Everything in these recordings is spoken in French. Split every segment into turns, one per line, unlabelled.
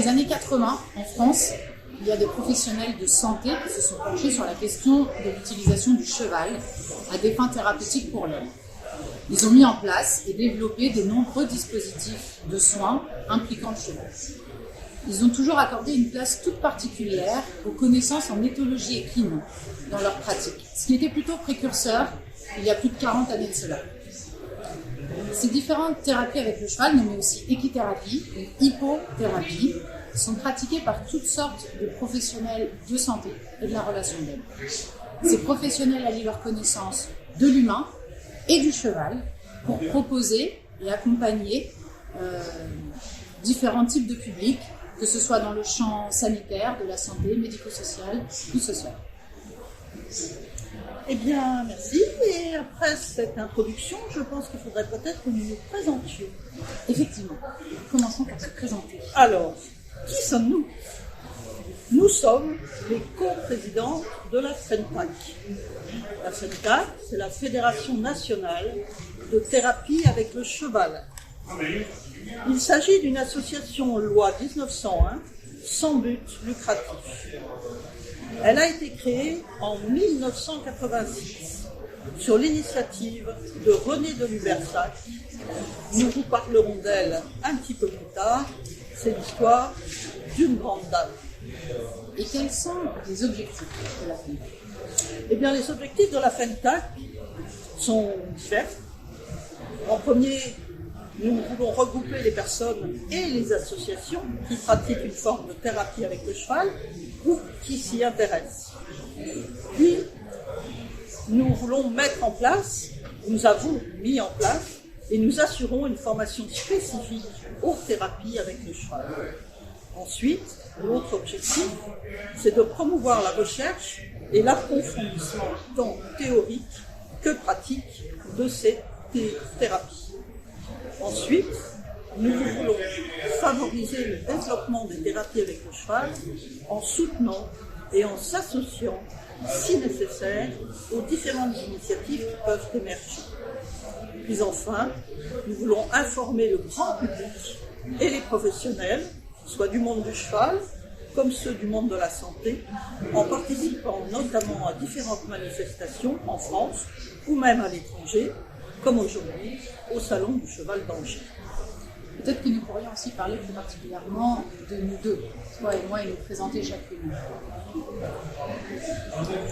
les années 80, en France, il y a des professionnels de santé qui se sont penchés sur la question de l'utilisation du cheval à des fins thérapeutiques pour l'homme. Ils ont mis en place et développé de nombreux dispositifs de soins impliquant le cheval. Ils ont toujours accordé une place toute particulière aux connaissances en éthologie équine dans leur pratique, ce qui était plutôt précurseur il y a plus de 40 années de cela. Ces différentes thérapies avec le cheval, nommées aussi équithérapie et hippothérapie, sont pratiquées par toutes sortes de professionnels de santé et de la relation d'aide. Ces professionnels allient leur connaissance de l'humain et du cheval pour proposer et accompagner différents types de publics, que ce soit dans le champ sanitaire, de la santé, médico-social ou social.
Eh bien, merci. Et après cette introduction, je pense qu'il faudrait peut-être que nous nous présentions.
Effectivement. Commençons par se présenter.
Alors, qui sommes-nous? Nous sommes les co-présidents de la FENTAC. La FENTAC, c'est la Fédération nationale de thérapie avec le cheval. Il s'agit d'une association loi 1901 sans but lucratif. Elle a été créée en 1986 sur l'initiative de René de Lubersac. Nous vous parlerons d'elle un petit peu plus tard. C'est l'histoire d'une grande dame.
Et quels sont les objectifs de la FENTAC?
Eh bien, les objectifs de la FENTAC sont divers. En premier, nous voulons regrouper les personnes et les associations qui pratiquent une forme de thérapie avec le cheval ou qui s'y intéressent. Puis, nous voulons mettre en place, nous avons mis en place et nous assurons une formation spécifique aux thérapies avec le cheval. Ensuite, l'autre objectif, c'est de promouvoir la recherche et l'approfondissement tant théorique que pratique de ces thérapies. Ensuite, nous voulons favoriser le développement des thérapies avec le cheval en soutenant et en s'associant, si nécessaire, aux différentes initiatives qui peuvent émerger. Puis enfin, nous voulons informer le grand public et les professionnels, soit du monde du cheval, comme ceux du monde de la santé, en participant notamment à différentes manifestations en France ou même à l'étranger, comme aujourd'hui au Salon du Cheval d'Angers.
Peut-être que nous pourrions aussi parler plus particulièrement de nous deux, toi et moi, et nous présenter chacune.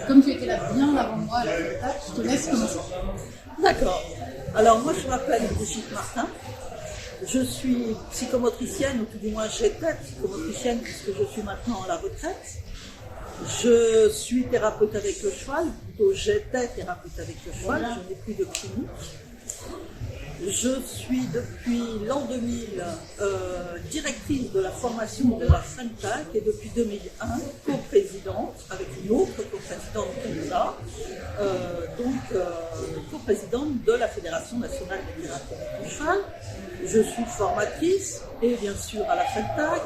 Comme tu étais là bien avant moi à la FENTAC, je te laisse commencer.
D'accord. Alors moi je m'appelle Brigitte Martin. Je suis psychomotricienne, ou tout du moins j'étais psychomotricienne puisque je suis maintenant à la retraite. Je suis thérapeute avec le cheval, plutôt j'étais thérapeute avec le cheval, je n'ai plus de clinique. Je suis depuis l'an 2000 directrice de la formation de la FENTAC et depuis 2001 coprésidente avec une autre coprésidente Elsa, coprésidente de la Fédération nationale des thérapies avec le cheval. Je suis formatrice et bien sûr à la FENTAC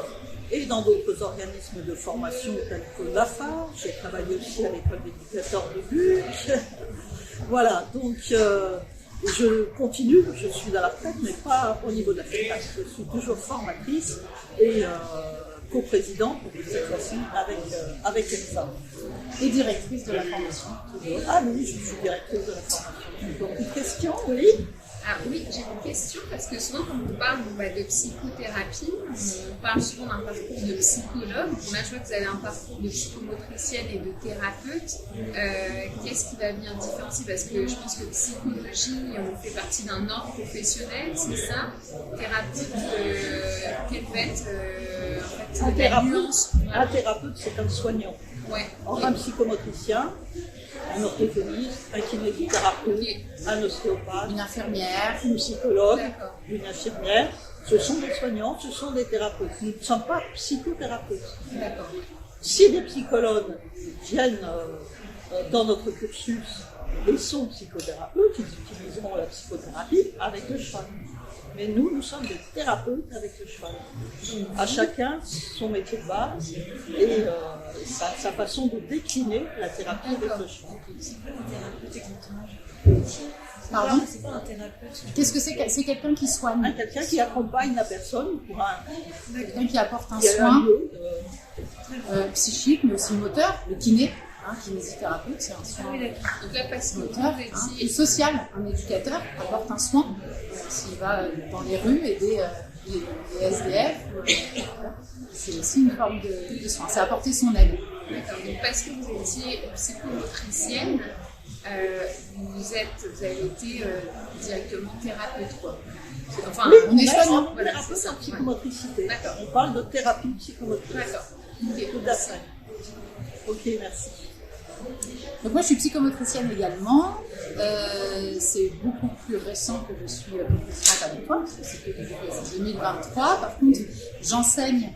et dans d'autres organismes de formation tels que l'AFAR. J'ai travaillé aussi à l'école d'éducateurs de Buc. Voilà, donc je continue, je suis à la retraite, mais pas au niveau de la FENTAC. Je suis toujours formatrice et coprésidente, cette fois-ci avec Elsa.
Et directrice de la formation.
Ah oui, je suis directrice de la formation. Donc, une question, oui?
Ah oui, j'ai une question parce que souvent quand on parle de psychothérapie, on parle souvent d'un parcours de psychologue. Là, je vois que vous avez un parcours de psychomotricienne et de thérapeute. Qu'est-ce qui va venir différencier? Parce que je pense que psychologie, on fait partie d'un ordre professionnel, c'est ça? Thérapeute, quelle va être
un thérapeute, c'est un soignant.
Ouais.
Un psychomotricien, un orthophoniste, un kinésithérapeute, un ostéopathe,
une infirmière,
une psychologue, une infirmière. Ce sont des soignants, ce sont des thérapeutes. Nous ne sommes pas psychothérapeutes.
D'accord.
Si des psychologues viennent dans notre cursus et sont psychothérapeutes, ils utiliseront la psychothérapie avec le cheval. Mais nous sommes des thérapeutes avec le cheval. À chacun son métier de base et sa façon de décliner la thérapie avec le cheval.
Pardon ?
C'est pas un thérapeute.
Qu'est-ce que c'est ? C'est quelqu'un qui soigne.
Quelqu'un qui accompagne la personne pour
Quelqu'un qui apporte un
qui a
soin
lieu,
psychique, mais aussi moteur, le kiné, kinésithérapeute, c'est un soin
Donc là, parce que vous
moteur,
étiez...
et social. Un éducateur apporte un soin s'il va dans les rues aider les SDF. C'est aussi une forme de soin, c'est apporter son aide.
D'accord. Donc parce que vous étiez psychomotricienne, vous avez été directement thérapeute, quoi. Enfin,
oui,
on est
soignant,
soignant, voilà, c'est
thérapeute
ça.
en psychomotricité.
D'accord.
On parle de thérapie psychomotrice.
D'accord.
Tout à fait. Ok, merci.
Donc moi je suis psychomotricienne également, c'est beaucoup plus récent que je suis professionnelle avec toi, parce que c'est 2023. Par contre j'enseigne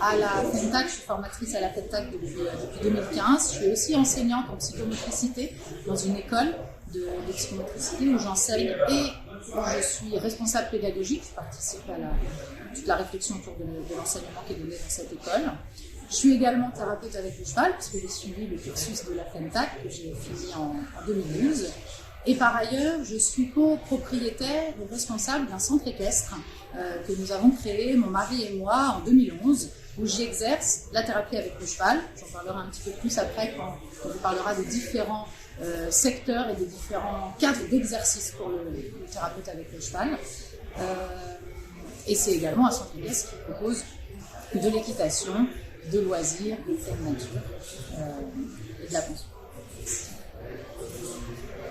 à la FENTAC, je suis formatrice à la FENTAC depuis 2015, je suis aussi enseignante en psychomotricité dans une école de psychomotricité où j'enseigne et où je suis responsable pédagogique, je participe à toute la réflexion autour de l'enseignement qui est donné dans cette école. Je suis également thérapeute avec le cheval, puisque j'ai suivi le cursus de la FENTAC, que j'ai fini en 2012. Et par ailleurs, je suis copropriétaire et responsable d'un centre équestre que nous avons créé, mon mari et moi, en 2011, où j'exerce la thérapie avec le cheval. J'en parlerai un petit peu plus après quand on parlera des différents secteurs et des différents cadres d'exercice pour le thérapeute avec le cheval. Et c'est également un centre équestre qui propose de l'équitation, de loisirs, de pleine nature et de la pension.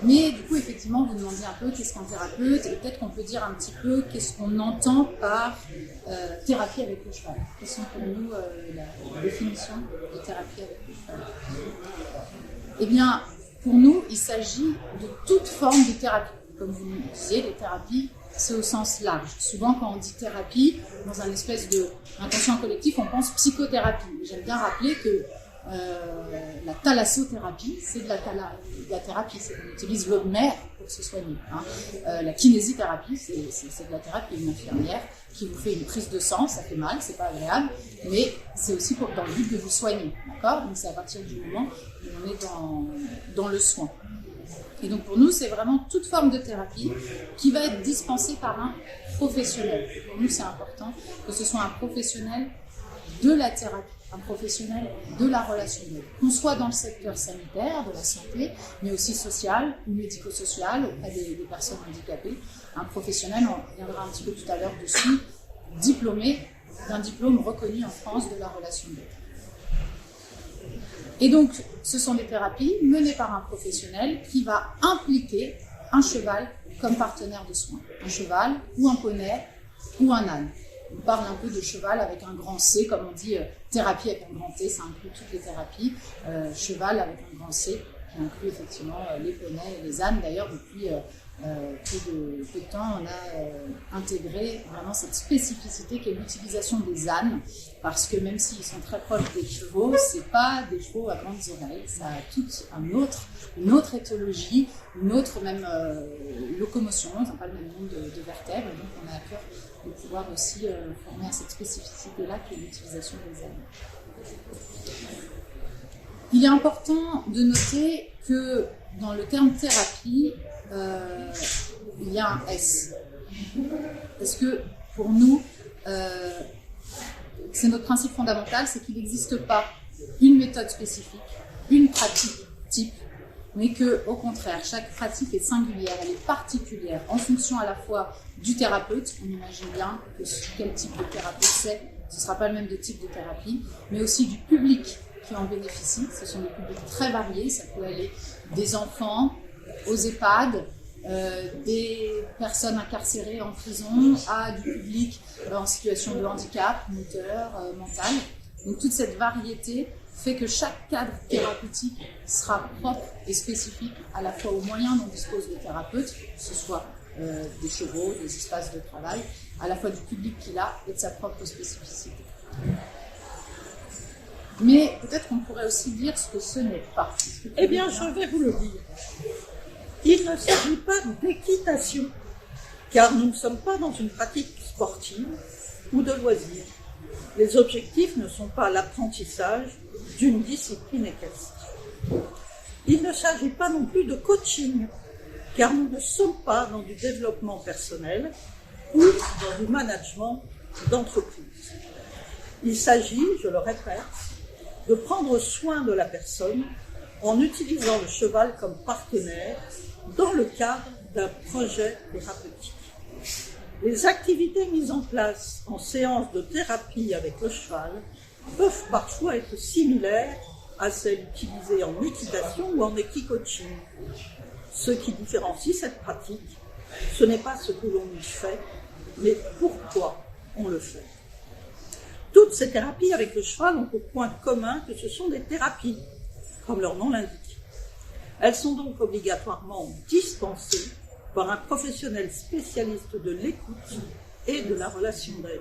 Mais du coup, effectivement, vous demandez un peu qu'est-ce qu'un thérapeute et peut-être qu'on peut dire un petit peu qu'est-ce qu'on entend par thérapie avec le cheval. Quelles sont pour nous la définition de thérapie avec le cheval ? Eh bien, pour nous, il s'agit de toute forme de thérapie. Comme vous le disiez, les thérapies, c'est au sens large. Souvent, quand on dit thérapie, dans un espèce d'inconscient collectif, on pense psychothérapie. J'aime bien rappeler que la thalassothérapie, c'est de la thérapie. On utilise l'eau de mer pour se soigner. La kinésithérapie, c'est de la thérapie. Une infirmière qui vous fait une prise de sang, ça fait mal, c'est pas agréable, mais c'est aussi dans le but de vous soigner. D'accord ? Donc c'est à partir du moment où on est dans le soin. Et donc pour nous, c'est vraiment toute forme de thérapie qui va être dispensée par un professionnel. Pour nous, c'est important que ce soit un professionnel de la thérapie, un professionnel de la relation d'aide. Qu'on soit dans le secteur sanitaire, de la santé, mais aussi social ou médico-social auprès des personnes handicapées. Un professionnel, on reviendra un petit peu tout à l'heure dessus, diplômé d'un diplôme reconnu en France de la relation d'aide. Et donc, ce sont des thérapies menées par un professionnel qui va impliquer un cheval comme partenaire de soins. Un cheval ou un poney ou un âne. On parle un peu de cheval avec un grand C, comme on dit thérapie avec un grand T, ça inclut toutes les thérapies. Cheval avec un grand C, qui inclut effectivement les poneys et les ânes. D'ailleurs, depuis peu de temps, on a intégré vraiment cette spécificité qui est l'utilisation des ânes, parce que même s'ils sont très proches des chevaux, c'est pas des chevaux à grandes oreilles, ça a toute une autre éthologie, une autre même locomotion, ils n'ont pas le même nombre de vertèbres, et donc on a à cœur de pouvoir aussi former à cette spécificité-là qui est l'utilisation des ânes. Il est important de noter que dans le terme thérapie, il y a un S. Parce que pour nous, c'est notre principe fondamental, c'est qu'il n'existe pas une méthode spécifique, une pratique type, mais qu'au contraire, chaque pratique est singulière, elle est particulière, en fonction à la fois du thérapeute, on imagine bien que quel type de thérapeute c'est, ce ne sera pas le même type de thérapie, mais aussi du public qui en bénéficie. Ce sont des publics très variés, ça peut aller des enfants aux EHPAD, des personnes incarcérées en prison, à du public en situation de handicap, moteur, mental. Donc toute cette variété fait que chaque cadre thérapeutique sera propre et spécifique à la fois aux moyens dont disposent les thérapeutes, que ce soit des chevaux, des espaces de travail, à la fois du public qu'il a et de sa propre spécificité. Mais peut-être qu'on pourrait aussi dire ce que ce n'est pas.
Eh bien, je vais vous le dire. Il ne s'agit pas d'équitation. car nous ne sommes pas dans une pratique sportive ou de loisir. Les objectifs ne sont pas l'apprentissage d'une discipline équestre. Il ne s'agit pas non plus de coaching, car nous ne sommes pas dans du développement personnel ou dans du management d'entreprise. Il s'agit, je le répète, de prendre soin de la personne en utilisant le cheval comme partenaire dans le cadre d'un projet thérapeutique. Les activités mises en place en séance de thérapie avec le cheval peuvent parfois être similaires à celles utilisées en équitation ou en équicoaching. Ce qui différencie cette pratique, ce n'est pas ce que l'on y fait, mais pourquoi on le fait. Toutes ces thérapies avec le cheval ont pour point commun que ce sont des thérapies, comme leur nom l'indique. Elles sont donc obligatoirement dispensées par un professionnel spécialiste de l'écoute et de la relation d'aide.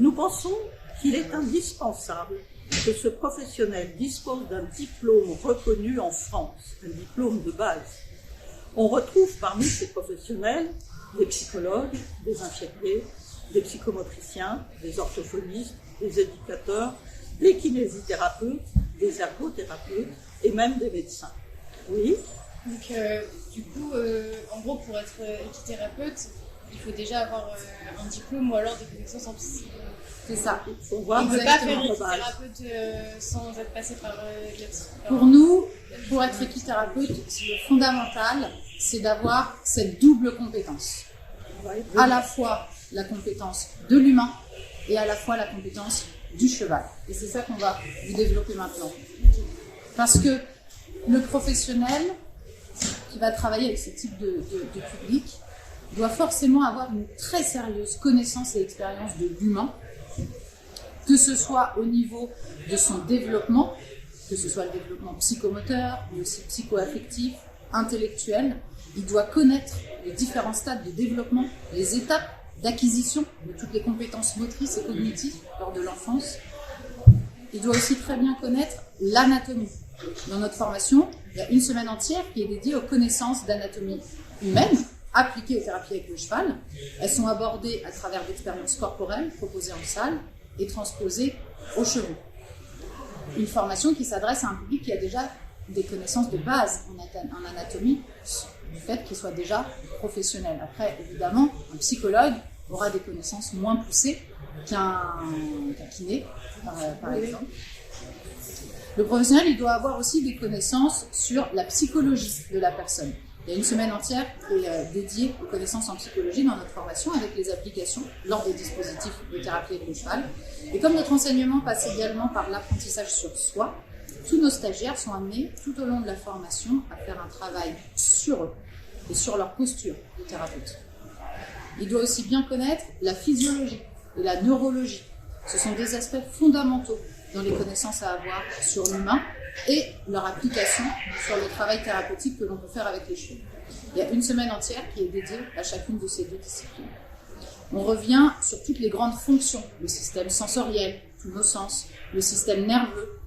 Nous pensons qu'il est indispensable que ce professionnel dispose d'un diplôme reconnu en France, un diplôme de base. On retrouve parmi ces professionnels des psychologues, des infirmiers, des psychomotriciens, des orthophonistes, des éducateurs, des kinésithérapeutes, des ergothérapeutes et même des médecins. Oui.
Donc, du coup, en gros, pour être équithérapeute, il faut déjà avoir un diplôme ou alors des connaissances en psy.
C'est ça.
On ne peut pas faire équithérapeute sans être passé par
Pour nous, pour être équithérapeute, le fondamental, c'est d'avoir cette double compétence. À la fois la compétence de l'humain et à la fois la compétence du cheval. Et c'est ça qu'on va vous développer maintenant. Parce que le professionnel qui va travailler avec ce type de public doit forcément avoir une très sérieuse connaissance et expérience de l'humain, que ce soit au niveau de son développement, que ce soit le développement psychomoteur, mais aussi psycho-affectif, intellectuel. Il doit connaître les différents stades de développement, les étapes d'acquisition de toutes les compétences motrices et cognitives lors de l'enfance. Il doit aussi très bien connaître l'anatomie. Dans notre formation, il y a une semaine entière qui est dédiée aux connaissances d'anatomie humaine, appliquées aux thérapies avec le cheval. Elles sont abordées à travers d'expériences corporelles proposées en salle et transposées aux chevaux. Une formation qui s'adresse à un public qui a déjà des connaissances de base en anatomie, du fait qu'il soit déjà professionnel. Après, évidemment, un psychologue aura des connaissances moins poussées qu'un kiné, par exemple. Le professionnel, il doit avoir aussi des connaissances sur la psychologie de la personne. Il y a une semaine entière qui est dédiée aux connaissances en psychologie dans notre formation avec les applications lors des dispositifs de thérapie avec le cheval. Et comme notre enseignement passe également par l'apprentissage sur soi, tous nos stagiaires sont amenés tout au long de la formation à faire un travail sur eux et sur leur posture de thérapeute. Il doit aussi bien connaître la physiologie et la neurologie. Ce sont des aspects fondamentaux dans les connaissances à avoir sur l'humain et leur application sur le travail thérapeutique que l'on peut faire avec les chevaux. Il y a une semaine entière qui est dédiée à chacune de ces deux disciplines. On revient sur toutes les grandes fonctions, le système sensoriel, tous nos sens, le système nerveux,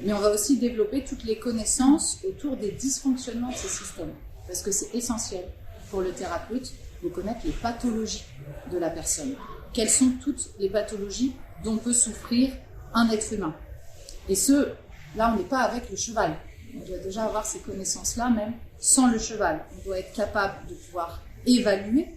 mais on va aussi développer toutes les connaissances autour des dysfonctionnements de ces systèmes, parce que c'est essentiel pour le thérapeute de connaître les pathologies de la personne. Quelles sont toutes les pathologies dont peut souffrir un être humain. Et là, on n'est pas avec le cheval. On doit déjà avoir ces connaissances-là, même sans le cheval. On doit être capable de pouvoir évaluer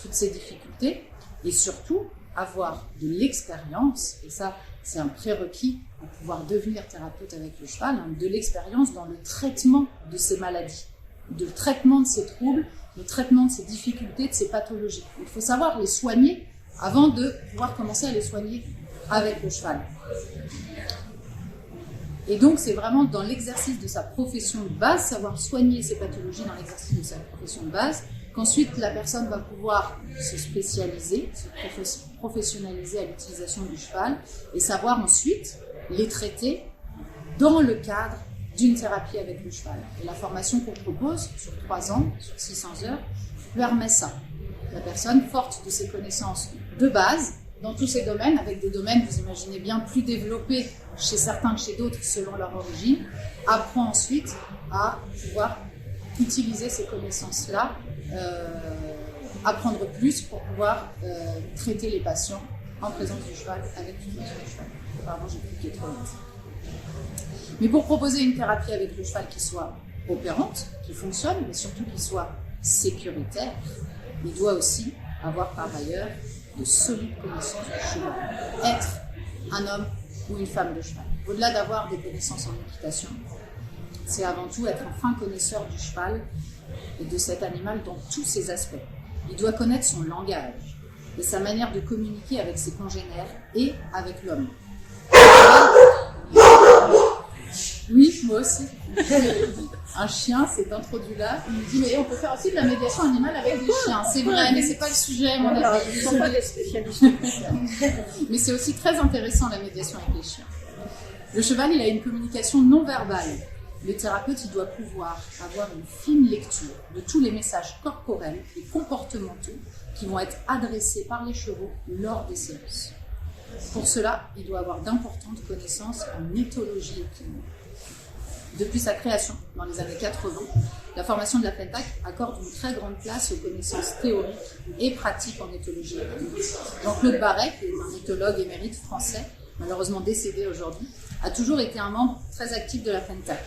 toutes ces difficultés et surtout avoir de l'expérience, et ça, c'est un prérequis pour pouvoir devenir thérapeute avec le cheval, de l'expérience dans le traitement de ces maladies, de traitement de ces troubles, le traitement de ces difficultés, de ces pathologies. Il faut savoir les soigner avant de pouvoir commencer à les soigner avec le cheval. Et donc, c'est vraiment dans l'exercice de sa profession de base, savoir soigner ses pathologies dans l'exercice de sa profession de base, qu'ensuite la personne va pouvoir se spécialiser, se professionnaliser à l'utilisation du cheval et savoir ensuite les traiter dans le cadre d'une thérapie avec le cheval. Et la formation qu'on propose sur 3 ans, sur 600 heures, permet ça. La personne, forte de ses connaissances de base, dans tous ces domaines, avec des domaines, vous imaginez bien, plus développés chez certains que chez d'autres selon leur origine, apprend ensuite à pouvoir utiliser ces connaissances-là apprendre plus pour pouvoir traiter les patients en présence du cheval, avec une présence du cheval. Pardon, j'ai cliqué trop vite. Mais pour proposer une thérapie avec le cheval qui soit opérante, qui fonctionne, mais surtout qui soit sécuritaire, il doit aussi avoir par ailleurs de solides connaissances du cheval. Être un homme ou une femme de cheval. Au-delà d'avoir des connaissances en équitation, c'est avant tout être un fin connaisseur du cheval et de cet animal dans tous ses aspects. Il doit connaître son langage et sa manière de communiquer avec ses congénères et avec l'homme. Oui, moi aussi. Un chien s'est introduit là, il me dit mais on peut faire aussi de la médiation animale avec des chiens. C'est vrai, mais c'est pas le sujet, mon ami.
Ils ne sont pas des spécialistes.
Mais c'est aussi très intéressant la médiation avec les chiens. Le cheval, il a une communication non verbale. Le thérapeute, il doit pouvoir avoir une fine lecture de tous les messages corporels et comportementaux qui vont être adressés par les chevaux lors des séances. Pour cela, il doit avoir d'importantes connaissances en éthologie équine. Depuis sa création, dans les années 80, la formation de la FENTAC accorde une très grande place aux connaissances théoriques et pratiques en éthologie équine. Jean-Claude Barret, qui est un éthologue émérite français, malheureusement décédé aujourd'hui, a toujours été un membre très actif de la FENTAC.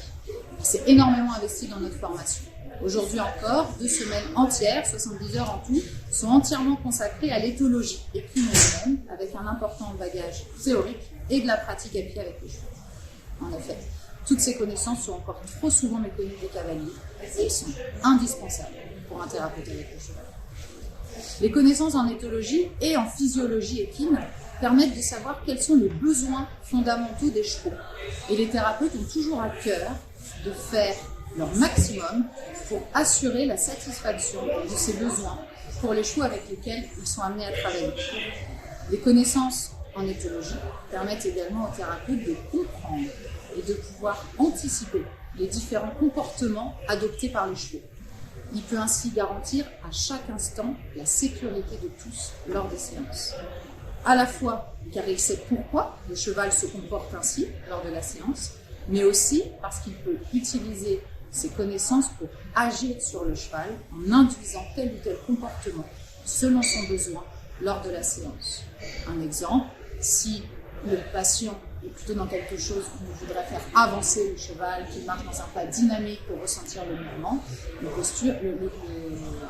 Il s'est énormément investi dans notre formation. Aujourd'hui encore, 2 semaines entières, 70 heures en tout, sont entièrement consacrées à l'éthologie équine humaine, avec un important bagage théorique et de la pratique à pied avec les chevaux. En effet, toutes ces connaissances sont encore trop souvent méconnues des cavaliers. Elles sont indispensables pour un thérapeute avec le cheval. Les connaissances en éthologie et en physiologie équine permettent de savoir quels sont les besoins fondamentaux des chevaux. Et les thérapeutes ont toujours à cœur de faire leur maximum pour assurer la satisfaction de ces besoins pour les chevaux avec lesquels ils sont amenés à travailler. Les connaissances en éthologie permettent également aux thérapeutes de comprendre et de pouvoir anticiper les différents comportements adoptés par les chevaux. Il peut ainsi garantir à chaque instant la sécurité de tous lors des séances. À la fois car il sait pourquoi le cheval se comporte ainsi lors de la séance, mais aussi parce qu'il peut utiliser ses connaissances pour agir sur le cheval en induisant tel ou tel comportement selon son besoin lors de la séance. Un exemple, si le patient est plutôt dans quelque chose où il voudrait faire avancer le cheval, qu'il marche dans un pas dynamique pour ressentir le mouvement, le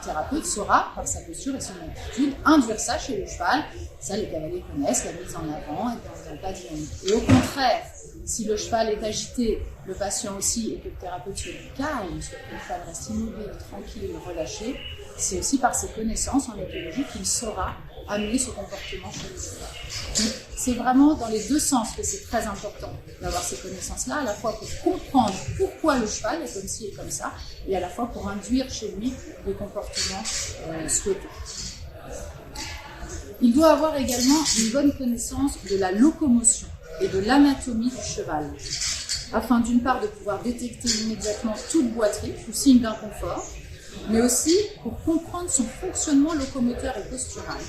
thérapeute saura, par sa posture et son attitude, induire ça chez le cheval. Ça, les cavaliers connaissent, la mise en avant et dans un pas dynamique. Et au contraire, si le cheval est agité, le patient aussi, et que le thérapeute soit calme, que le cheval reste immobile, tranquille, relâché, c'est aussi par ses connaissances en éthologie qu'il saura amener ce comportement chez le cheval. Donc, c'est vraiment dans les deux sens que c'est très important d'avoir ces connaissances-là, à la fois pour comprendre pourquoi le cheval est comme ci et comme ça, et à la fois pour induire chez lui les comportements souhaités. Il doit avoir également une bonne connaissance de la locomotion et de l'anatomie du cheval, afin d'une part de pouvoir détecter immédiatement toute boiterie ou signe d'inconfort, mais aussi pour comprendre son fonctionnement locomoteur et postural.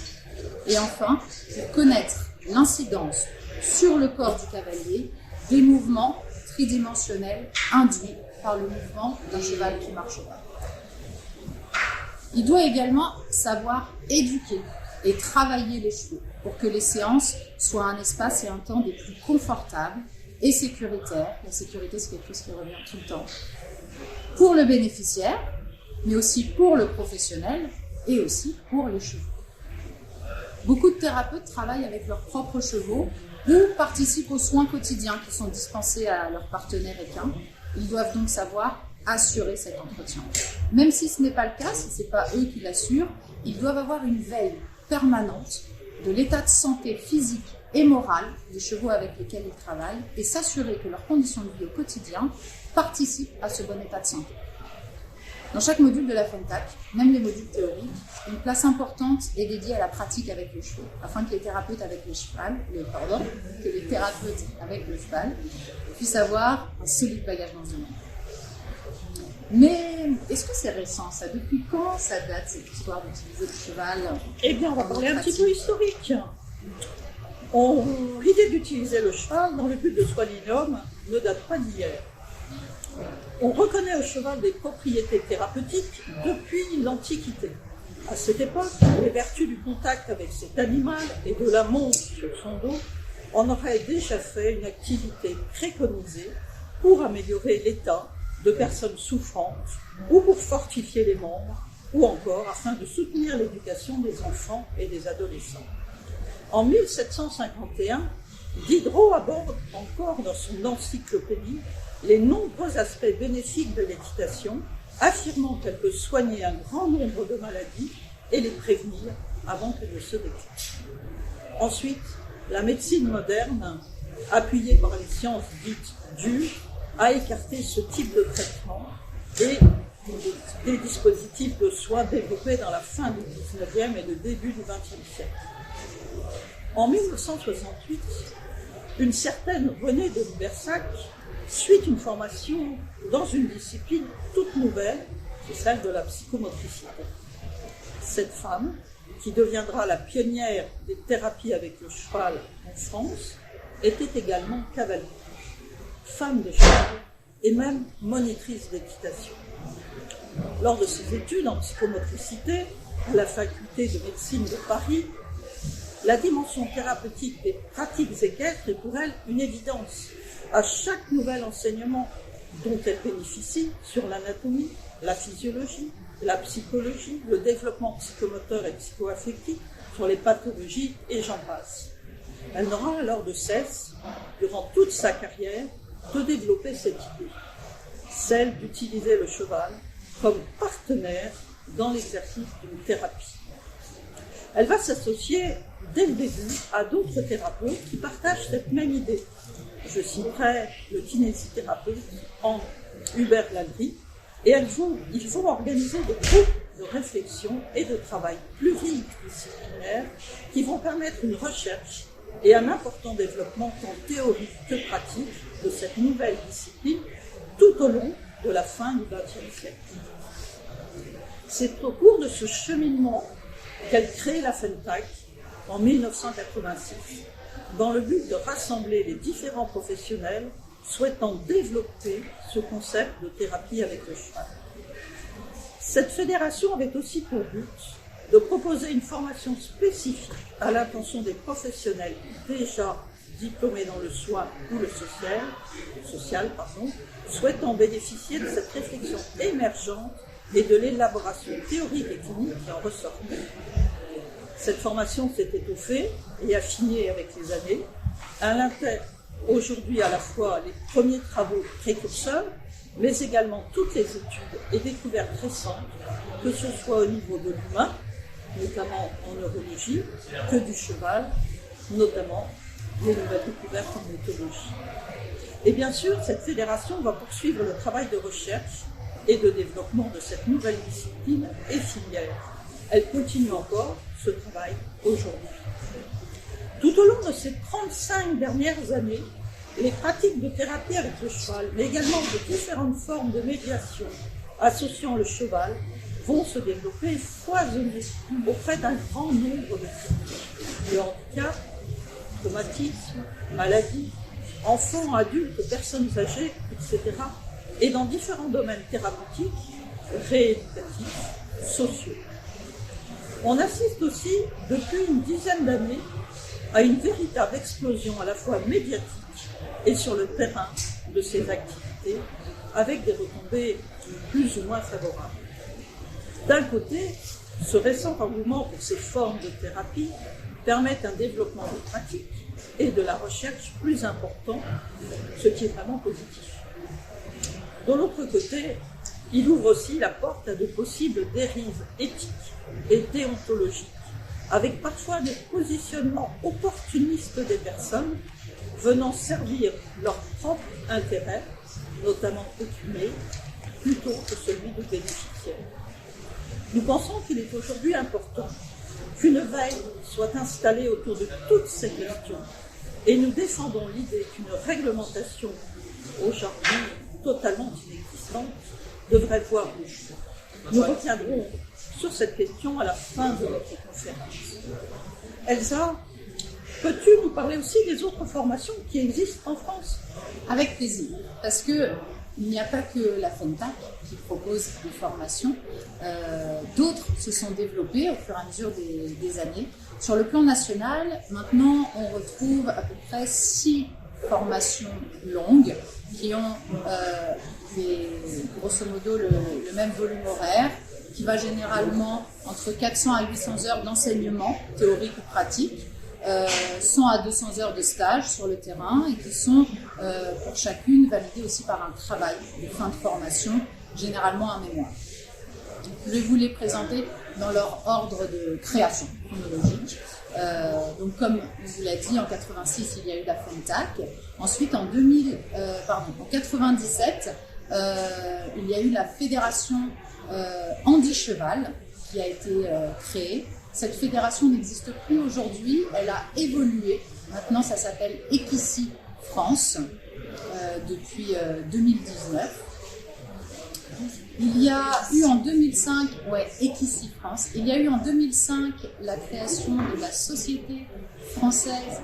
Et enfin, pour connaître l'incidence sur le corps du cavalier des mouvements tridimensionnels induits par le mouvement d'un cheval qui marche au pas. Il doit également savoir éduquer et travailler les chevaux pour que les séances soient un espace et un temps des plus confortables et sécuritaires. La sécurité, c'est quelque chose qui revient tout le temps. Pour le bénéficiaire, mais aussi pour le professionnel et aussi pour les chevaux. Beaucoup de thérapeutes travaillent avec leurs propres chevaux ou participent aux soins quotidiens qui sont dispensés à leurs partenaires équins. Ils doivent donc savoir assurer cet entretien. Même si ce n'est pas le cas, si ce n'est pas eux qui l'assurent, ils doivent avoir une veille permanente de l'état de santé physique et morale des chevaux avec lesquels ils travaillent et s'assurer que leurs conditions de vie au quotidien participent à ce bon état de santé. Dans chaque module de la FENTAC, même les modules théoriques, une place importante est dédiée à la pratique avec les chevaux, afin que les thérapeutes avec le cheval, puissent avoir un solide bagage dans ce domaine. Mais est-ce que c'est récent ça? Depuis quand ça date cette histoire d'utiliser le cheval?
Eh bien, on va parler un petit peu historique. L'idée d'utiliser le cheval dans le but de soigner l'homme ne date pas d'hier. On reconnaît au cheval des propriétés thérapeutiques depuis l'Antiquité. À cette époque, les vertus du contact avec cet animal et de la montre sur son dos en auraient déjà fait une activité préconisée pour améliorer l'état de personnes souffrantes ou pour fortifier les membres ou encore afin de soutenir l'éducation des enfants et des adolescents. En 1751, Diderot aborde encore dans son encyclopédie les nombreux aspects bénéfiques de l'équitation, affirmant qu'elle peut soigner un grand nombre de maladies et les prévenir avant qu'elles ne se déclarent. Ensuite, la médecine moderne, appuyée par les sciences dites dures, a écarté ce type de traitement et des dispositifs de soins développés dans la fin du XIXe et le début du XXe siècle. En 1968, une certaine Renée de Libersac suit une formation dans une discipline toute nouvelle, c'est celle de la psychomotricité. Cette femme, qui deviendra la pionnière des thérapies avec le cheval en France, était également cavalière, femme de cheval et même monitrice d'équitation. Lors de ses études en psychomotricité à la faculté de médecine de Paris, la dimension thérapeutique des pratiques équestres est pour elle une évidence. À chaque nouvel enseignement dont elle bénéficie sur l'anatomie, la physiologie, la psychologie, le développement psychomoteur et psychoaffectif, sur les pathologies et j'en passe. Elle n'aura alors de cesse, durant toute sa carrière, de développer cette idée, celle d'utiliser le cheval comme partenaire dans l'exercice d'une thérapie. Elle va s'associer dès le début à d'autres thérapeutes qui partagent cette même idée. Je citerai le kinésithérapeute Hubert Lallery, et ils vont organiser des groupes de réflexion et de travail pluridisciplinaires qui vont permettre une recherche et un important développement tant théorique que pratique de cette nouvelle discipline tout au long de la fin du XXe siècle. C'est au cours de ce cheminement qu'elle crée la FENTAC en 1986, dans le but de rassembler les différents professionnels souhaitant développer ce concept de thérapie avec le cheval. Cette fédération avait aussi pour but de proposer une formation spécifique à l'intention des professionnels déjà diplômés dans le soin ou le social, souhaitant bénéficier de cette réflexion émergente et de l'élaboration théorique et clinique qui en ressort. Cette formation s'est étoffée et affinée avec les années. Elle intègre aujourd'hui à la fois les premiers travaux précurseurs, mais également toutes les études et découvertes récentes, que ce soit au niveau de l'humain, notamment en neurologie, que du cheval, notamment les nouvelles découvertes en éthologie. Et bien sûr, cette fédération va poursuivre le travail de recherche et de développement de cette nouvelle discipline et filière. Elle continue encore ce travail aujourd'hui. Tout au long de ces 35 dernières années, les pratiques de thérapie avec le cheval, mais également de différentes formes de médiation associant le cheval, vont se développer et foisonner auprès d'un grand nombre de types. Le handicap, traumatisme, maladie, enfants, adultes, personnes âgées, etc. Et dans différents domaines thérapeutiques, rééducatifs, sociaux. On assiste aussi, depuis une dizaine d'années, à une véritable explosion à la fois médiatique et sur le terrain de ces activités, avec des retombées plus ou moins favorables. D'un côté, ce récent engouement pour ces formes de thérapie permet un développement de pratiques et de la recherche plus important, ce qui est vraiment positif. De l'autre côté, il ouvre aussi la porte à de possibles dérives éthiques et déontologiques, avec parfois des positionnements opportunistes des personnes venant servir leur propre intérêt, notamment pécuniaire, plutôt que celui de bénéficiaires. Nous pensons qu'il est aujourd'hui important qu'une veille soit installée autour de toutes ces questions et nous défendons l'idée qu'une réglementation aujourd'hui totalement inexistante devrait voir le jour. Nous reviendrons sur cette question à la fin de notre conférence. Elsa, peux-tu nous parler aussi des autres formations qui existent en France?
Avec plaisir, parce que il n'y a pas que la FENTAC qui propose des formations. D'autres se sont développés au fur et à mesure des années. Sur le plan national, maintenant, on retrouve à peu près 6 formations longues qui ont grosso modo le même volume horaire, qui va généralement entre 400 à 800 heures d'enseignement théorique ou pratique, 100 à 200 heures de stage sur le terrain et qui sont pour chacune validées aussi par un travail de fin de formation, généralement un mémoire. Je vais vous les présenter dans leur ordre de création chronologique. Donc comme on vous l'a dit, en 86, il y a eu la FENTAC. Ensuite, en 97, il y a eu la fédération Andy Cheval qui a été créée. Cette fédération n'existe plus aujourd'hui, elle a évolué. Maintenant, ça s'appelle Equissi France depuis 2019. Il y a eu en 2005, Equissi France, il y a eu en 2005 la création de la Société française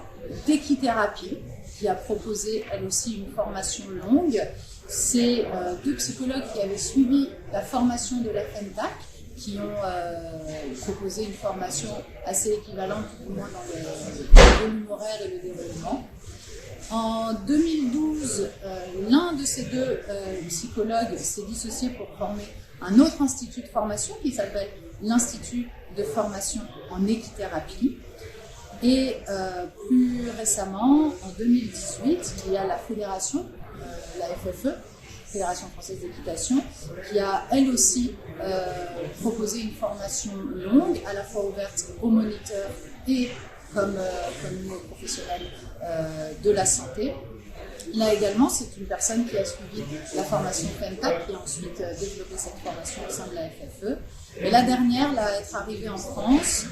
d'équithérapie qui a proposé elle aussi une formation longue. C'est 2 psychologues qui avaient suivi la formation de la FENTAC qui ont proposé une formation assez équivalente, au moins dans le volume horaire et le déroulement. En 2012, l'un de ces 2 psychologues s'est dissocié pour former un autre institut de formation qui s'appelle l'Institut de formation en équithérapie. Et plus récemment, en 2018, il y a la fédération, la FFE, Fédération française d'équitation, qui a elle aussi proposé une formation longue, à la fois ouverte aux moniteurs et comme nous aux professionnels de la santé. Là également, c'est une personne qui a suivi la formation FENTAC, qui a ensuite développé cette formation au sein de la FFE. Et la dernière, là, à être arrivée en France,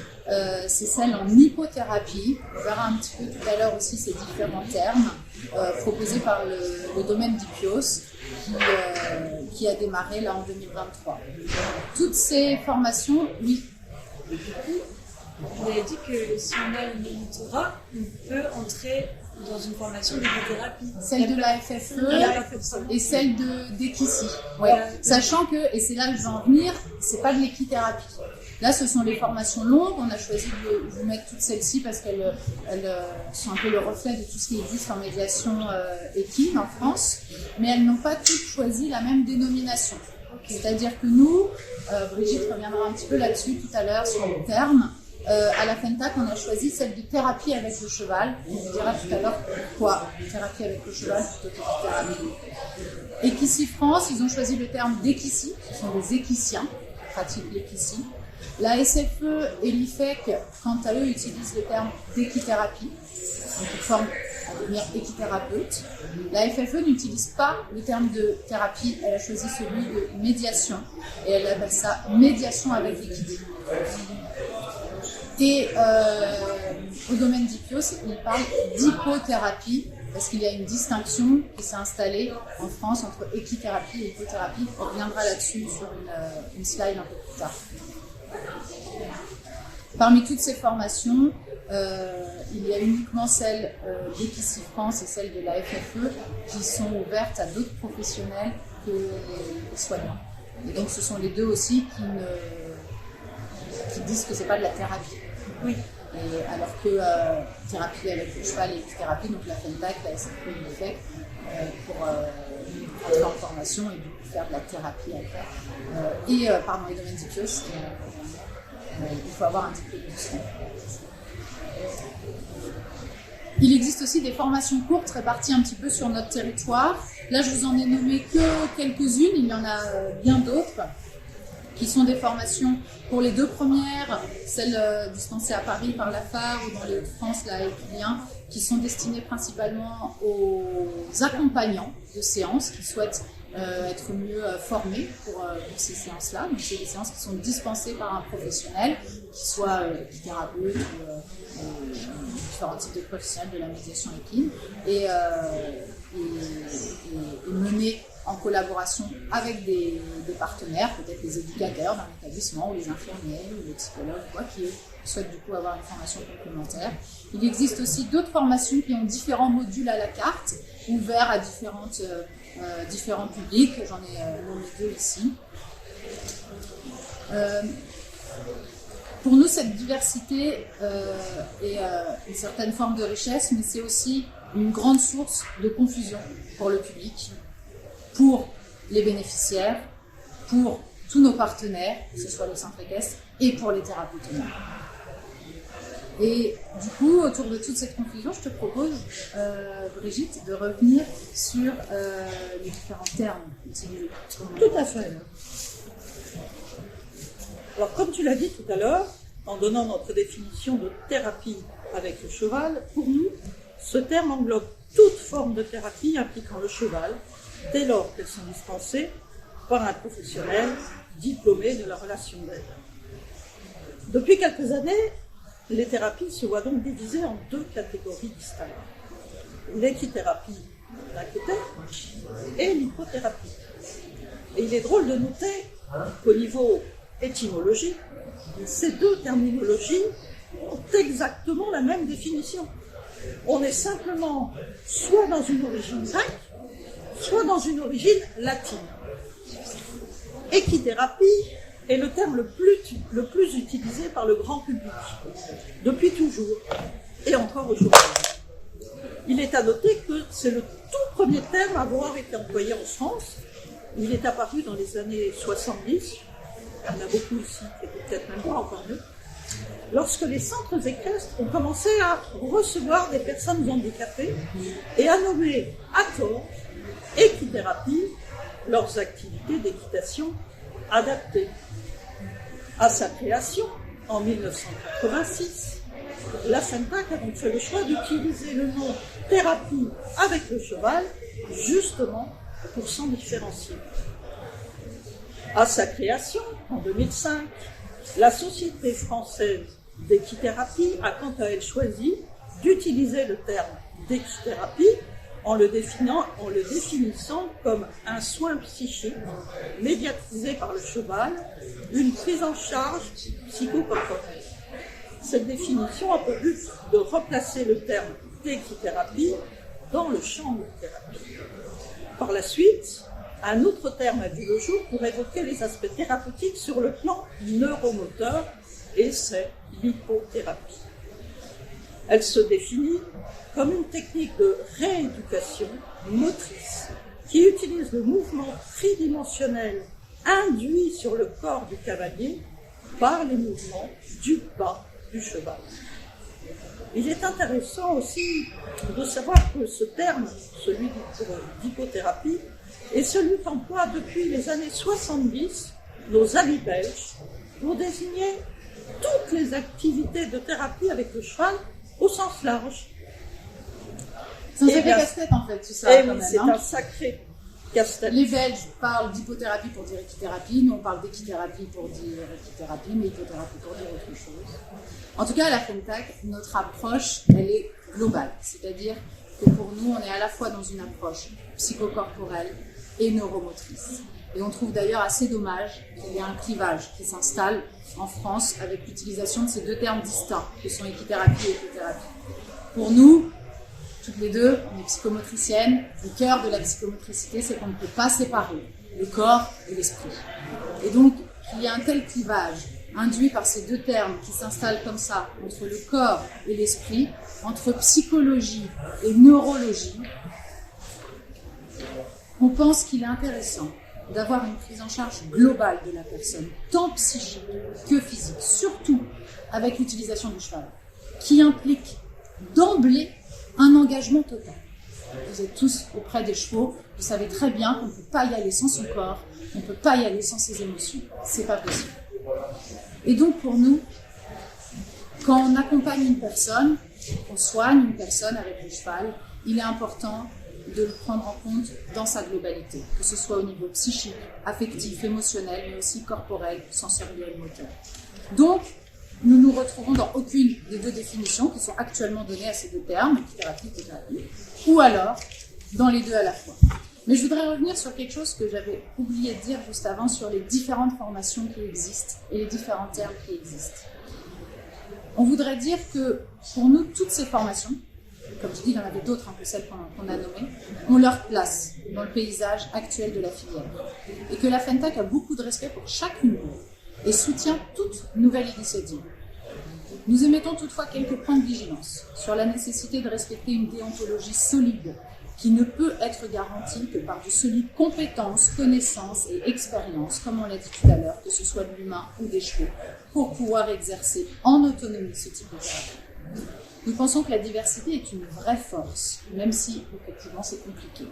c'est celle en hypothérapie. On verra un petit peu tout à l'heure aussi ces différents termes proposés par le domaine d'Ippios qui a démarré là en 2023. Toutes ces formations, oui.
Vous avez dit que si on a une monitorat, on peut entrer dans une formation d'hypothérapie.
Celle de la FFE et celle d'Equissi. Ouais. Sachant que, et c'est là que je vais en venir, c'est pas de l'équithérapie. Là, ce sont les formations longues. On a choisi de vous mettre toutes celles-ci parce qu'elles sont un peu le reflet de tout ce qui existe en médiation équine en France. Mais elles n'ont pas toutes choisi la même dénomination. Okay. C'est-à-dire que nous, Brigitte reviendra un petit peu là-dessus tout à l'heure sur le terme. À la FENTAC, on a choisi celle de thérapie avec le cheval. On vous dira tout à l'heure pourquoi thérapie avec le cheval plutôt que thérapie. Equissi France, ils ont choisi le terme d'équissi. Ce sont des équissiens qui pratiquent l'équissi. La SFE et l'IFEC, quant à eux, utilisent le terme d'équithérapie. Donc ils forment à devenir équithérapeute. La FFE n'utilise pas le terme de thérapie, elle a choisi celui de médiation. Et elle appelle ça médiation avec l'équité. Et au domaine d'Ippios, il parle d'hypothérapie parce qu'il y a une distinction qui s'est installée en France entre équithérapie et hypothérapie. On reviendra là-dessus sur une slide un peu plus tard. Parmi toutes ces formations, il y a uniquement celles d'Equissi France et celles de la FFE qui sont ouvertes à d'autres professionnels que les soignants. Et donc ce sont les 2 aussi qui disent que c'est pas de la thérapie. Oui. Et alors que thérapie avec le cheval et thérapie, donc la FENTAC, la SFE, l'IFEC, pour entrer en formation et du coup faire de la thérapie après. Et pardon, les domaines d'Ippios, il faut avoir un diplôme de soin. Il existe aussi des formations courtes réparties un petit peu sur notre territoire. Là, je vous en ai nommé que quelques-unes, il y en a bien d'autres, qui sont des formations pour les 2 premières, celles dispensées à Paris par la phare ou dans les Hauts-de-France, la Épilien, qui sont destinées principalement aux accompagnants de séances qui souhaitent être mieux formés pour ces séances-là. Donc, c'est des séances qui sont dispensées par un professionnel, qui soit thérapeute ou différents types de professionnels de la médiation équine, et menées en collaboration avec des partenaires, peut-être les éducateurs d'un établissement, ou les infirmiers, ou les psychologues, qui souhaitent du coup avoir une formation complémentaire. Il existe aussi d'autres formations qui ont différents modules à la carte, ouverts à différentes différents publics, j'en ai nommé 2 ici. Pour nous, cette diversité est une certaine forme de richesse, mais c'est aussi une grande source de confusion pour le public, pour les bénéficiaires, pour tous nos partenaires, que ce soit le centre équestre, et pour les thérapeutes eux-mêmes. Et du coup, autour de toute cette confusion, je te propose, Brigitte, de revenir sur les différents termes utilisés.
Tout à fait. Alors, comme tu l'as dit tout à l'heure, en donnant notre définition de thérapie avec le cheval, pour nous, ce terme englobe toute forme de thérapie impliquant le cheval, dès lors qu'elles sont dispensées par un professionnel diplômé de la relation d'aide. Depuis quelques années, les thérapies se voient donc divisées en 2 catégories distinctes. L'équithérapie d'un côté et l'hypothérapie. Et il est drôle de noter qu'au niveau étymologique, ces 2 terminologies ont exactement la même définition. On est simplement soit dans une origine grecque, soit dans une origine latine. Équithérapie est le terme le plus utilisé par le grand public, depuis toujours, et encore aujourd'hui. Il est à noter que c'est le tout premier terme à avoir été employé en France. Il est apparu dans les années 70, il y en a beaucoup ici, et peut-être même pas encore mieux, lorsque les centres équestres ont commencé à recevoir des personnes handicapées et à nommer à tort équithérapie leurs activités d'équitation adaptées. À sa création, en 1986, la FENTAC a donc fait le choix d'utiliser le nom thérapie avec le cheval, justement pour s'en différencier. À sa création, en 2005, la Société française d'équithérapie a quant à elle choisi d'utiliser le terme d'équithérapie en le définissant comme un soin psychique médiatisé par le cheval, une prise en charge psychocorporelle. Cette définition a pour but de replacer le terme d'équithérapie dans le champ de thérapie. Par la suite, un autre terme a vu le jour pour évoquer les aspects thérapeutiques sur le plan neuromoteur, et c'est l'hypothérapie. Elle se définit comme une technique de rééducation motrice qui utilise le mouvement tridimensionnel induit sur le corps du cavalier par les mouvements du bas du cheval. Il est intéressant aussi de savoir que ce terme, celui d'hypothérapie, est celui qu'emploient depuis les années 70 nos amis belges pour désigner toutes les activités de thérapie avec le cheval au sens large.
C'est un sacré casse-tête en fait, tout ça.
Et
quand
oui,
même,
c'est
hein.
un sacré casse-tête.
Les Belges parlent d'hypothérapie pour dire équithérapie, nous on parle d'équithérapie pour dire équithérapie, mais hypothérapie pour dire autre chose. En tout cas, à la FENTAC, notre approche, elle est globale. C'est-à-dire que pour nous, on est à la fois dans une approche psychocorporelle et neuromotrice. Et on trouve d'ailleurs assez dommage qu'il y ait un clivage qui s'installe en France avec l'utilisation de ces 2 termes distincts, que sont équithérapie et équithérapie. Pour nous, toutes les deux, on est psychomotriciennes. Le cœur de la psychomotricité, c'est qu'on ne peut pas séparer le corps et l'esprit. Et donc, qu'il y a un tel clivage induit par ces 2 termes qui s'installent comme ça entre le corps et l'esprit, entre psychologie et neurologie, on pense qu'il est intéressant d'avoir une prise en charge globale de la personne, tant psychique que physique, surtout avec l'utilisation du cheval, qui implique d'emblée un engagement total. Vous êtes tous auprès des chevaux, vous savez très bien qu'on ne peut pas y aller sans son corps, on ne peut pas y aller sans ses émotions. C'est pas possible. Et donc pour nous, quand on accompagne une personne, on soigne une personne avec le cheval, il est important de le prendre en compte dans sa globalité, que ce soit au niveau psychique, affectif, émotionnel, mais aussi corporel, sensoriel, moteur. Donc, nous nous retrouvons dans aucune des 2 définitions qui sont actuellement données à ces 2 termes, équithérapie, thérapie, ou alors dans les 2 à la fois. Mais je voudrais revenir sur quelque chose que j'avais oublié de dire juste avant sur les différentes formations qui existent et les différents termes qui existent. On voudrait dire que pour nous, toutes ces formations comme je dis, il y en avait d'autres que celles qu'on a nommées, ont leur place dans le paysage actuel de la filière. Et que la FENTAC a beaucoup de respect pour chacune d'eux et soutient toute nouvelle initiative. Nous émettons toutefois quelques points de vigilance sur la nécessité de respecter une déontologie solide qui ne peut être garantie que par de solides compétences, connaissances et expériences, comme on l'a dit tout à l'heure, que ce soit de l'humain ou des chevaux, pour pouvoir exercer en autonomie ce type de thérapie. Nous pensons que la diversité est une vraie force, même si, effectivement, c'est compliqué.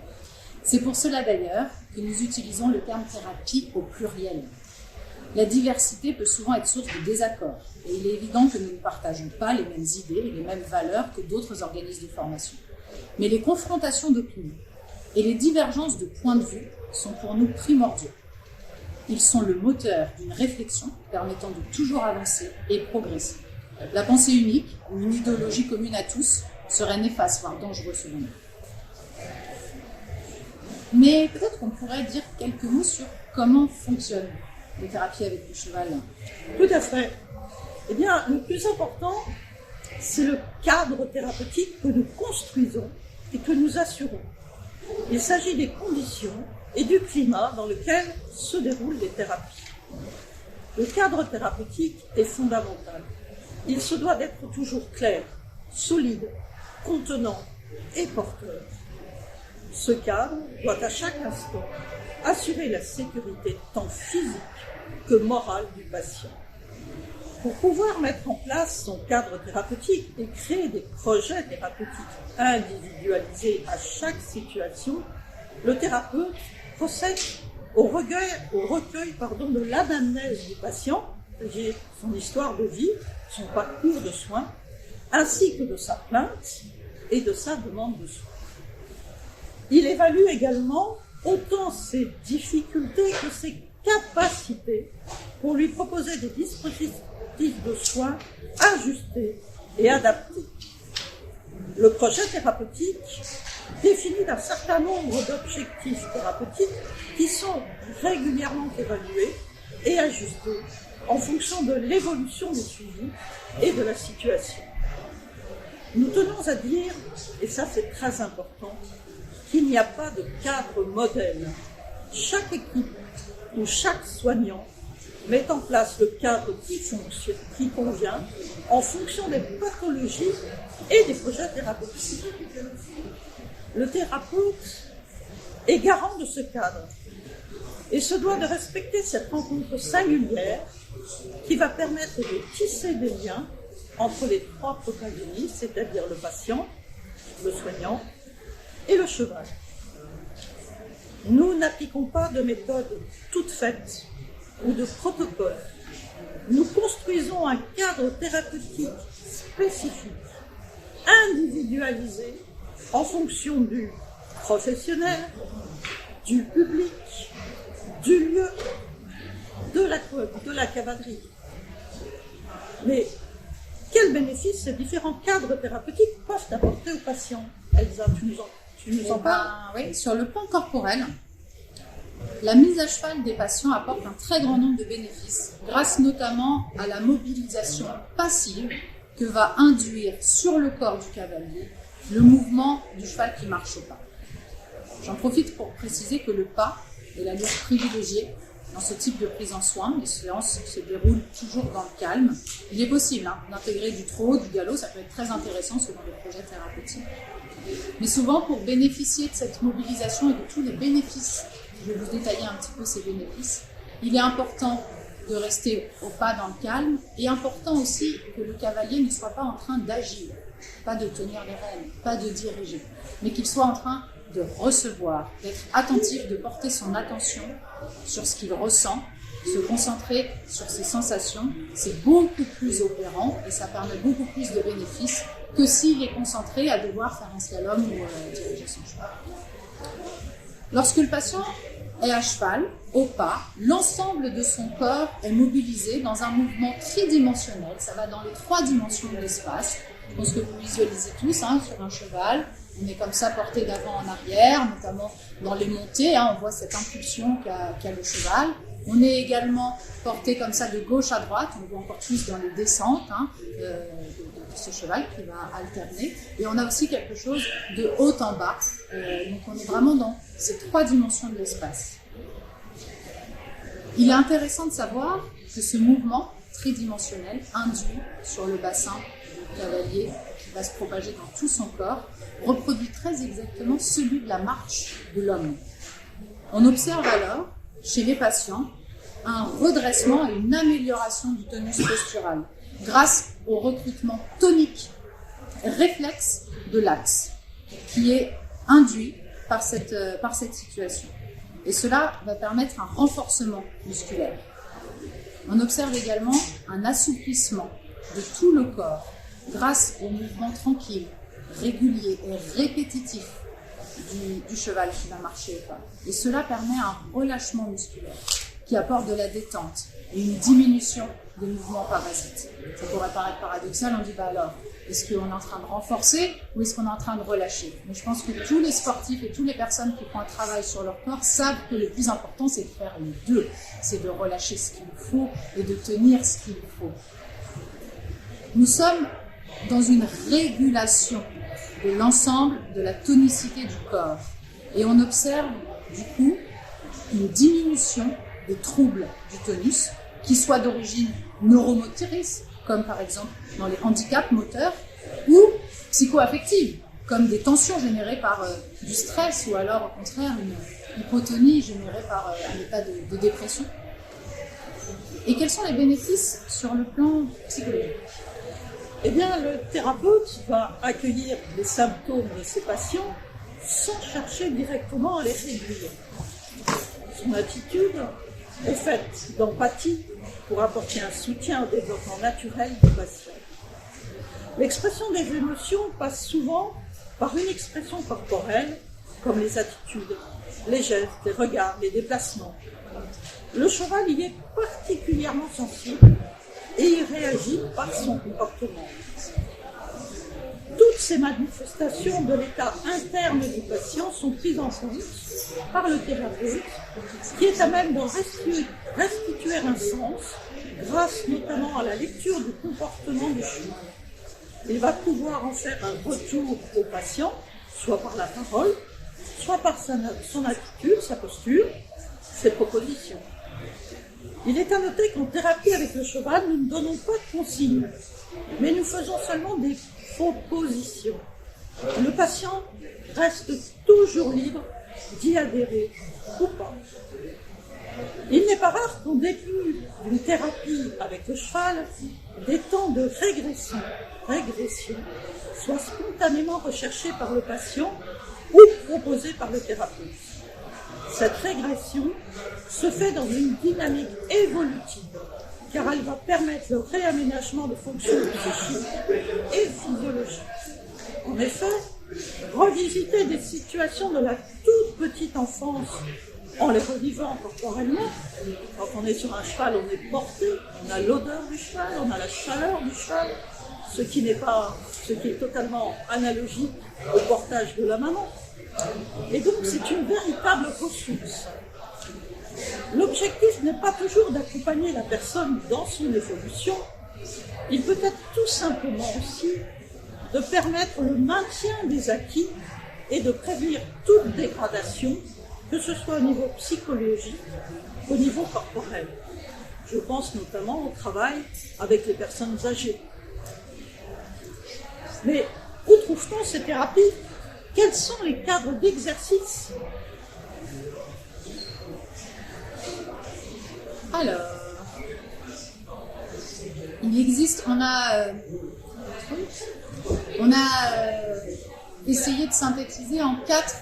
C'est pour cela d'ailleurs que nous utilisons le terme thérapie au pluriel. La diversité peut souvent être source de désaccords, et il est évident que nous ne partageons pas les mêmes idées et les mêmes valeurs que d'autres organismes de formation. Mais les confrontations d'opinions et les divergences de points de vue sont pour nous primordiaux. Ils sont le moteur d'une réflexion permettant de toujours avancer et progresser. La pensée unique, ou une idéologie commune à tous, serait néfaste, voire dangereuse selon nous. Mais peut-être qu'on pourrait dire quelques mots sur comment fonctionnent les thérapies avec le cheval.
Tout à fait. Eh bien, le plus important, c'est le cadre thérapeutique que nous construisons et que nous assurons. Il s'agit des conditions et du climat dans lequel se déroulent les thérapies. Le cadre thérapeutique est fondamental. Il se doit d'être toujours clair, solide, contenant et porteur. Ce cadre doit à chaque instant assurer la sécurité tant physique que morale du patient. Pour pouvoir mettre en place son cadre thérapeutique et créer des projets thérapeutiques individualisés à chaque situation, le thérapeute procède au recueil de l'anamnèse du patient, c'est-à-dire son histoire de vie, son parcours de soins, ainsi que de sa plainte et de sa demande de soins. Il évalue également autant ses difficultés que ses capacités pour lui proposer des dispositifs de soins ajustés et adaptés. Le projet thérapeutique définit un certain nombre d'objectifs thérapeutiques qui sont régulièrement évalués et ajustés en fonction de l'évolution des suivis et de la situation. Nous tenons à dire, et ça c'est très important, qu'il n'y a pas de cadre modèle. Chaque équipe ou chaque soignant met en place le cadre qui convient en fonction des pathologies et des projets thérapeutiques. Le thérapeute est garant de ce cadre et se doit de respecter cette rencontre singulière qui va permettre de tisser des liens entre les trois protagonistes, c'est-à-dire le patient, le soignant et le cheval. Nous n'appliquons pas de méthode toute faite ou de protocole. Nous construisons un cadre thérapeutique spécifique, individualisé en fonction du professionnel, du public, du lieu, de la cavalerie. Mais quels bénéfices ces différents cadres thérapeutiques peuvent apporter aux patients? Elsa, tu nous en parles?
Oui, sur le plan corporel, la mise à cheval des patients apporte un très grand nombre de bénéfices, grâce notamment à la mobilisation passive que va induire sur le corps du cavalier le mouvement du cheval qui marche au pas. J'en profite pour préciser que le pas est l'allure privilégiée dans ce type de prise en soin. Les séances se déroulent toujours dans le calme. Il est possible d'intégrer du trot, du galop, ça peut être très intéressant selon les projets thérapeutiques. Mais souvent, pour bénéficier de cette mobilisation et de tous les bénéfices, je vais vous détailler un petit peu ces bénéfices, il est important de rester au pas dans le calme et important aussi que le cavalier ne soit pas en train d'agir, pas de tenir les rênes, pas de diriger, mais qu'il soit en train de recevoir, d'être attentif, de porter son attention sur ce qu'il ressent, se concentrer sur ses sensations. C'est beaucoup plus opérant et ça permet beaucoup plus de bénéfices que s'il est concentré à devoir faire un slalom ou diriger son cheval. Lorsque le patient est à cheval, au pas, l'ensemble de son corps est mobilisé dans un mouvement tridimensionnel. Ça va dans les 3 dimensions de l'espace. Je pense que vous visualisez tous sur un cheval. On est comme ça porté d'avant en arrière, notamment dans les montées, hein, on voit cette impulsion qu'a le cheval. On est également porté comme ça de gauche à droite, on le voit encore plus dans les descentes hein, de ce cheval qui va alterner. Et on a aussi quelque chose de haut en bas, donc on est vraiment dans ces 3 dimensions de l'espace. Il est intéressant de savoir que ce mouvement tridimensionnel induit sur le bassin du cavalier qui va se propager dans tout son corps, reproduit très exactement celui de la marche de l'homme. On observe alors, chez les patients, un redressement et une amélioration du tonus postural grâce au recrutement tonique réflexe de l'axe qui est induit par cette situation. Et cela va permettre un renforcement musculaire. On observe également un assouplissement de tout le corps grâce au mouvement tranquille, régulier et répétitif du cheval qui va marcher au pas. Et cela permet un relâchement musculaire qui apporte de la détente et une diminution des mouvements parasites. Ça pourrait paraître paradoxal, on dit alors, est-ce qu'on est en train de renforcer ou est-ce qu'on est en train de relâcher? Mais je pense que tous les sportifs et toutes les personnes qui font un travail sur leur corps savent que le plus important c'est de faire les deux. C'est de relâcher ce qu'il faut et de tenir ce qu'il faut. Nous sommes dans une régulation de l'ensemble de la tonicité du corps. Et on observe du coup une diminution des troubles du tonus qui soient d'origine neuromotrice, comme par exemple dans les handicaps moteurs, ou psychoaffectives, comme des tensions générées par du stress, ou alors au contraire une hypotonie générée par un état de dépression. Et quels sont les bénéfices sur le plan psychologique?
Eh bien, le thérapeute va accueillir les symptômes de ses patients sans chercher directement à les réduire. Son attitude est faite d'empathie pour apporter un soutien au développement naturel du patient. L'expression des émotions passe souvent par une expression corporelle, comme les attitudes, les gestes, les regards, les déplacements. Le cheval y est particulièrement sensible et il réagit par son comportement. Toutes ces manifestations de l'état interne du patient sont prises en compte par le thérapeute qui est à même de restituer un sens grâce notamment à la lecture du comportement du cheval. Il va pouvoir en faire un retour au patient, soit par la parole, soit par son attitude, sa posture, ses propositions. Il est à noter qu'en thérapie avec le cheval, nous ne donnons pas de consignes, mais nous faisons seulement des propositions. Le patient reste toujours libre d'y adhérer ou pas. Il n'est pas rare qu'au début d'une thérapie avec le cheval, des temps de régression soient spontanément recherchés par le patient ou proposés par le thérapeute. Cette régression se fait dans une dynamique évolutive, car elle va permettre le réaménagement de fonctions psychiques et physiologiques. En effet, revisiter des situations de la toute petite enfance en les revivant corporellement, quand on est sur un cheval, on est porté, on a l'odeur du cheval, on a la chaleur du cheval, ce qui est totalement analogique au portage de la maman. Et donc c'est une véritable ressource. L'objectif n'est pas toujours d'accompagner la personne dans son évolution, il peut être tout simplement aussi de permettre le maintien des acquis et de prévenir toute dégradation, que ce soit au niveau psychologique, au niveau corporel. Je pense notamment au travail avec les personnes âgées. Mais où trouve-t-on ces thérapies? Quels sont les cadres d'exercice?
Alors, il existe, on a essayé de synthétiser en 4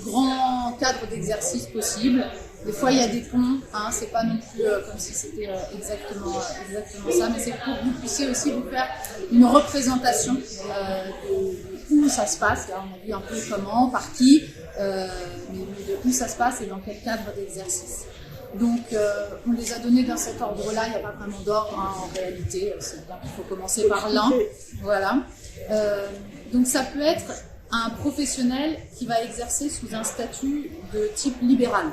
grands cadres d'exercice possibles. Des fois, il y a des ponts, hein, c'est pas non plus comme si c'était exactement ça, mais c'est pour que vous puissiez aussi vous faire une représentation de où ça se passe. Là, on a vu un peu comment, par qui, mais de où ça se passe et dans quel cadre d'exercice. Donc, on les a donnés dans cet ordre-là, il n'y a pas vraiment d'ordre hein, en réalité, c'est bien qu'il faut commencer par l'un. Voilà. Donc, ça peut être un professionnel qui va exercer sous un statut de type libéral.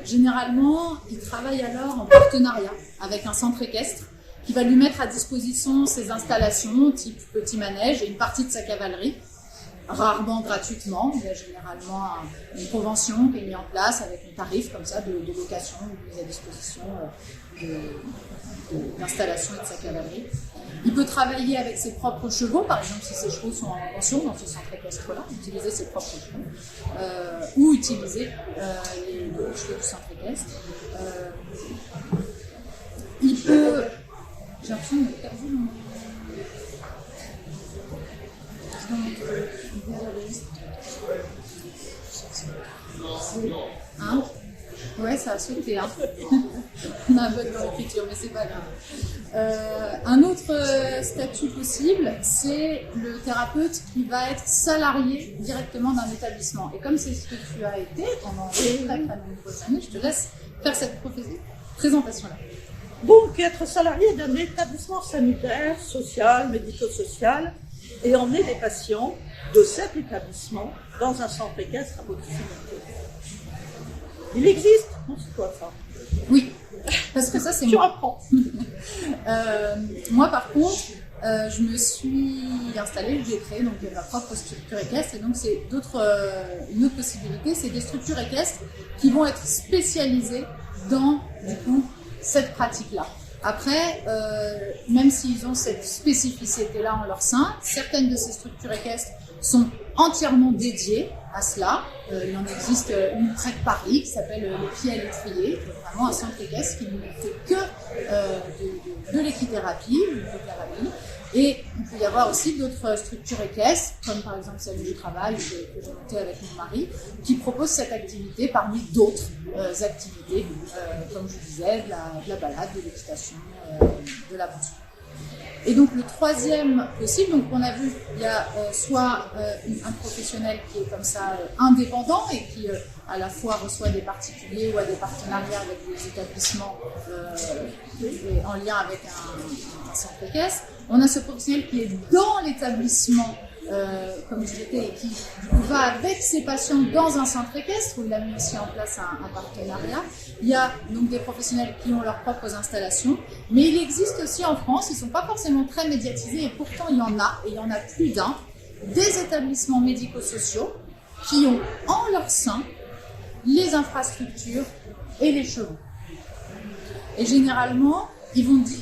Généralement, il travaille alors en partenariat avec un centre équestre qui va lui mettre à disposition ses installations type petit manège et une partie de sa cavalerie, rarement gratuitement. Il y a généralement une convention qui est mise en place avec un tarif comme ça de location, de mise à disposition d'installation et de sa cavalerie. Il peut travailler avec ses propres chevaux, par exemple si ses chevaux sont en pension dans ce centre équestre-là, utiliser ses propres chevaux, ou utiliser les chevaux du centre équestre. Il peut... J'ai l'impression que j'ai perdu mon... Hein? Ouais, ça a sauté. Hein. On a un bug dans l'écriture, mais c'est pas grave. Un autre statut possible, c'est le thérapeute qui va être salarié directement d'un établissement. Et comme c'est ce que tu as été pendant très nombreuses années, je te laisse faire cette présentation-là.
Donc, être salarié d'un établissement sanitaire, social, médico-social, et emmener des patients de cet établissement dans un centre équestre à proximité. Il existe, non, c'est quoi ça?
Oui, parce que ça c'est
tu
moi.
apprends.
Moi par contre, je me suis installée, j'ai créé donc ma propre structure équestre et donc c'est une autre possibilité, c'est des structures équestres qui vont être spécialisées dans du coup cette pratique-là. Après, même s'ils ont cette spécificité-là en leur sein, certaines de ces structures équestres sont entièrement dédiées à cela. Il en existe une près de Paris qui s'appelle le Pied à l'étrier, qui est vraiment un centre équestre qui ne fait que de l'équithérapie, de l'hypothérapie. Et il peut y avoir aussi d'autres structures équestres, comme par exemple celle où je travaille, que j'ai montée avec mon mari, qui proposent cette activité parmi d'autres activités, comme je disais, de la balade, de l'équitation, de la monture. Et donc le troisième possible, donc on a vu, il y a soit un professionnel qui est comme ça indépendant et qui à la fois reçoit des particuliers ou a des partenariats avec des établissements en lien avec un centre équestre. On a ce professionnel qui est dans l'établissement, comme je l'étais, et qui du coup, va avec ses patients dans un centre équestre où il a mis aussi en place un partenariat. Il y a donc des professionnels qui ont leurs propres installations, mais il existe aussi en France, ils ne sont pas forcément très médiatisés et pourtant il y en a, et il y en a plus d'un, des établissements médico-sociaux qui ont en leur sein les infrastructures et les chevaux. Et généralement, ils vont du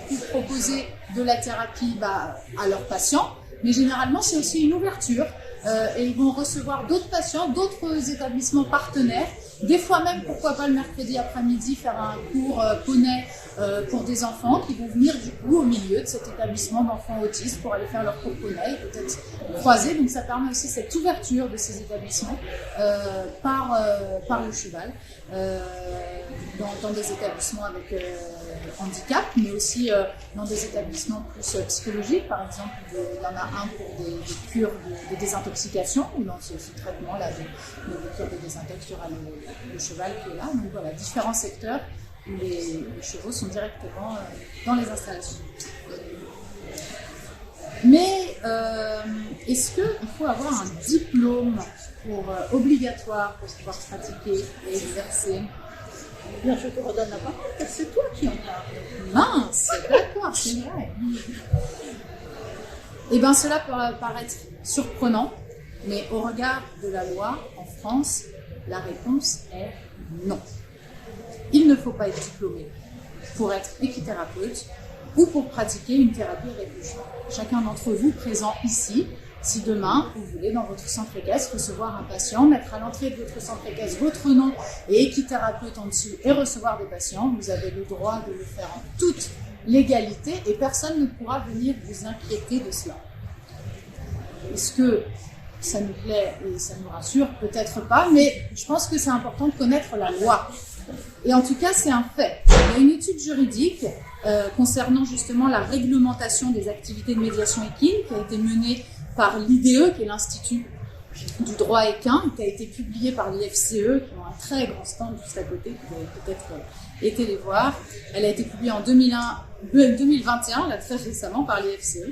coup proposer de la thérapie à leurs patients, mais généralement c'est aussi une ouverture et ils vont recevoir d'autres patients, d'autres établissements partenaires, des fois même pourquoi pas le mercredi après-midi faire un cours poney pour des enfants qui vont venir du coup au milieu de cet établissement d'enfants autistes pour aller faire leur cours poney, peut-être croiser, donc ça permet aussi cette ouverture de ces établissements par le cheval. Dans des établissements avec handicap, mais aussi dans des établissements plus psychologiques. Par exemple, il y en a un pour des cures de désintoxication, ou dans ce traitement-là de cures de désintox, il y aura le cheval qui est là. Donc voilà, différents secteurs où les chevaux sont directement dans les installations. Mais est-ce qu'il faut avoir un diplôme obligatoire pour pouvoir pratiquer et exercer?
Bien, je te redonne la parole, c'est toi qui en parles.
Mince, d'accord, c'est vrai. Eh bien, cela peut paraître surprenant, mais au regard de la loi en France, la réponse est non. Il ne faut pas être diplômé pour être équithérapeute ou pour pratiquer une thérapie avec le cheval. Chacun d'entre vous présent ici, si demain vous voulez dans votre centre équestre recevoir un patient, mettre à l'entrée de votre centre équestre votre nom et équithérapeute en dessous et recevoir des patients, vous avez le droit de le faire en toute légalité et personne ne pourra venir vous inquiéter de cela. Est-ce que ça nous plaît et ça nous rassure? Peut-être pas, mais je pense que c'est important de connaître la loi. Et en tout cas, c'est un fait. Il y a une étude juridique concernant justement la réglementation des activités de médiation équine qui a été menée par l'IDE, qui est l'Institut du droit équin, qui a été publiée par l'IFCE, qui ont un très grand stand juste à côté, vous avez peut-être été les voir. Elle a été publiée en 2021, là, très récemment, par l'IFCE.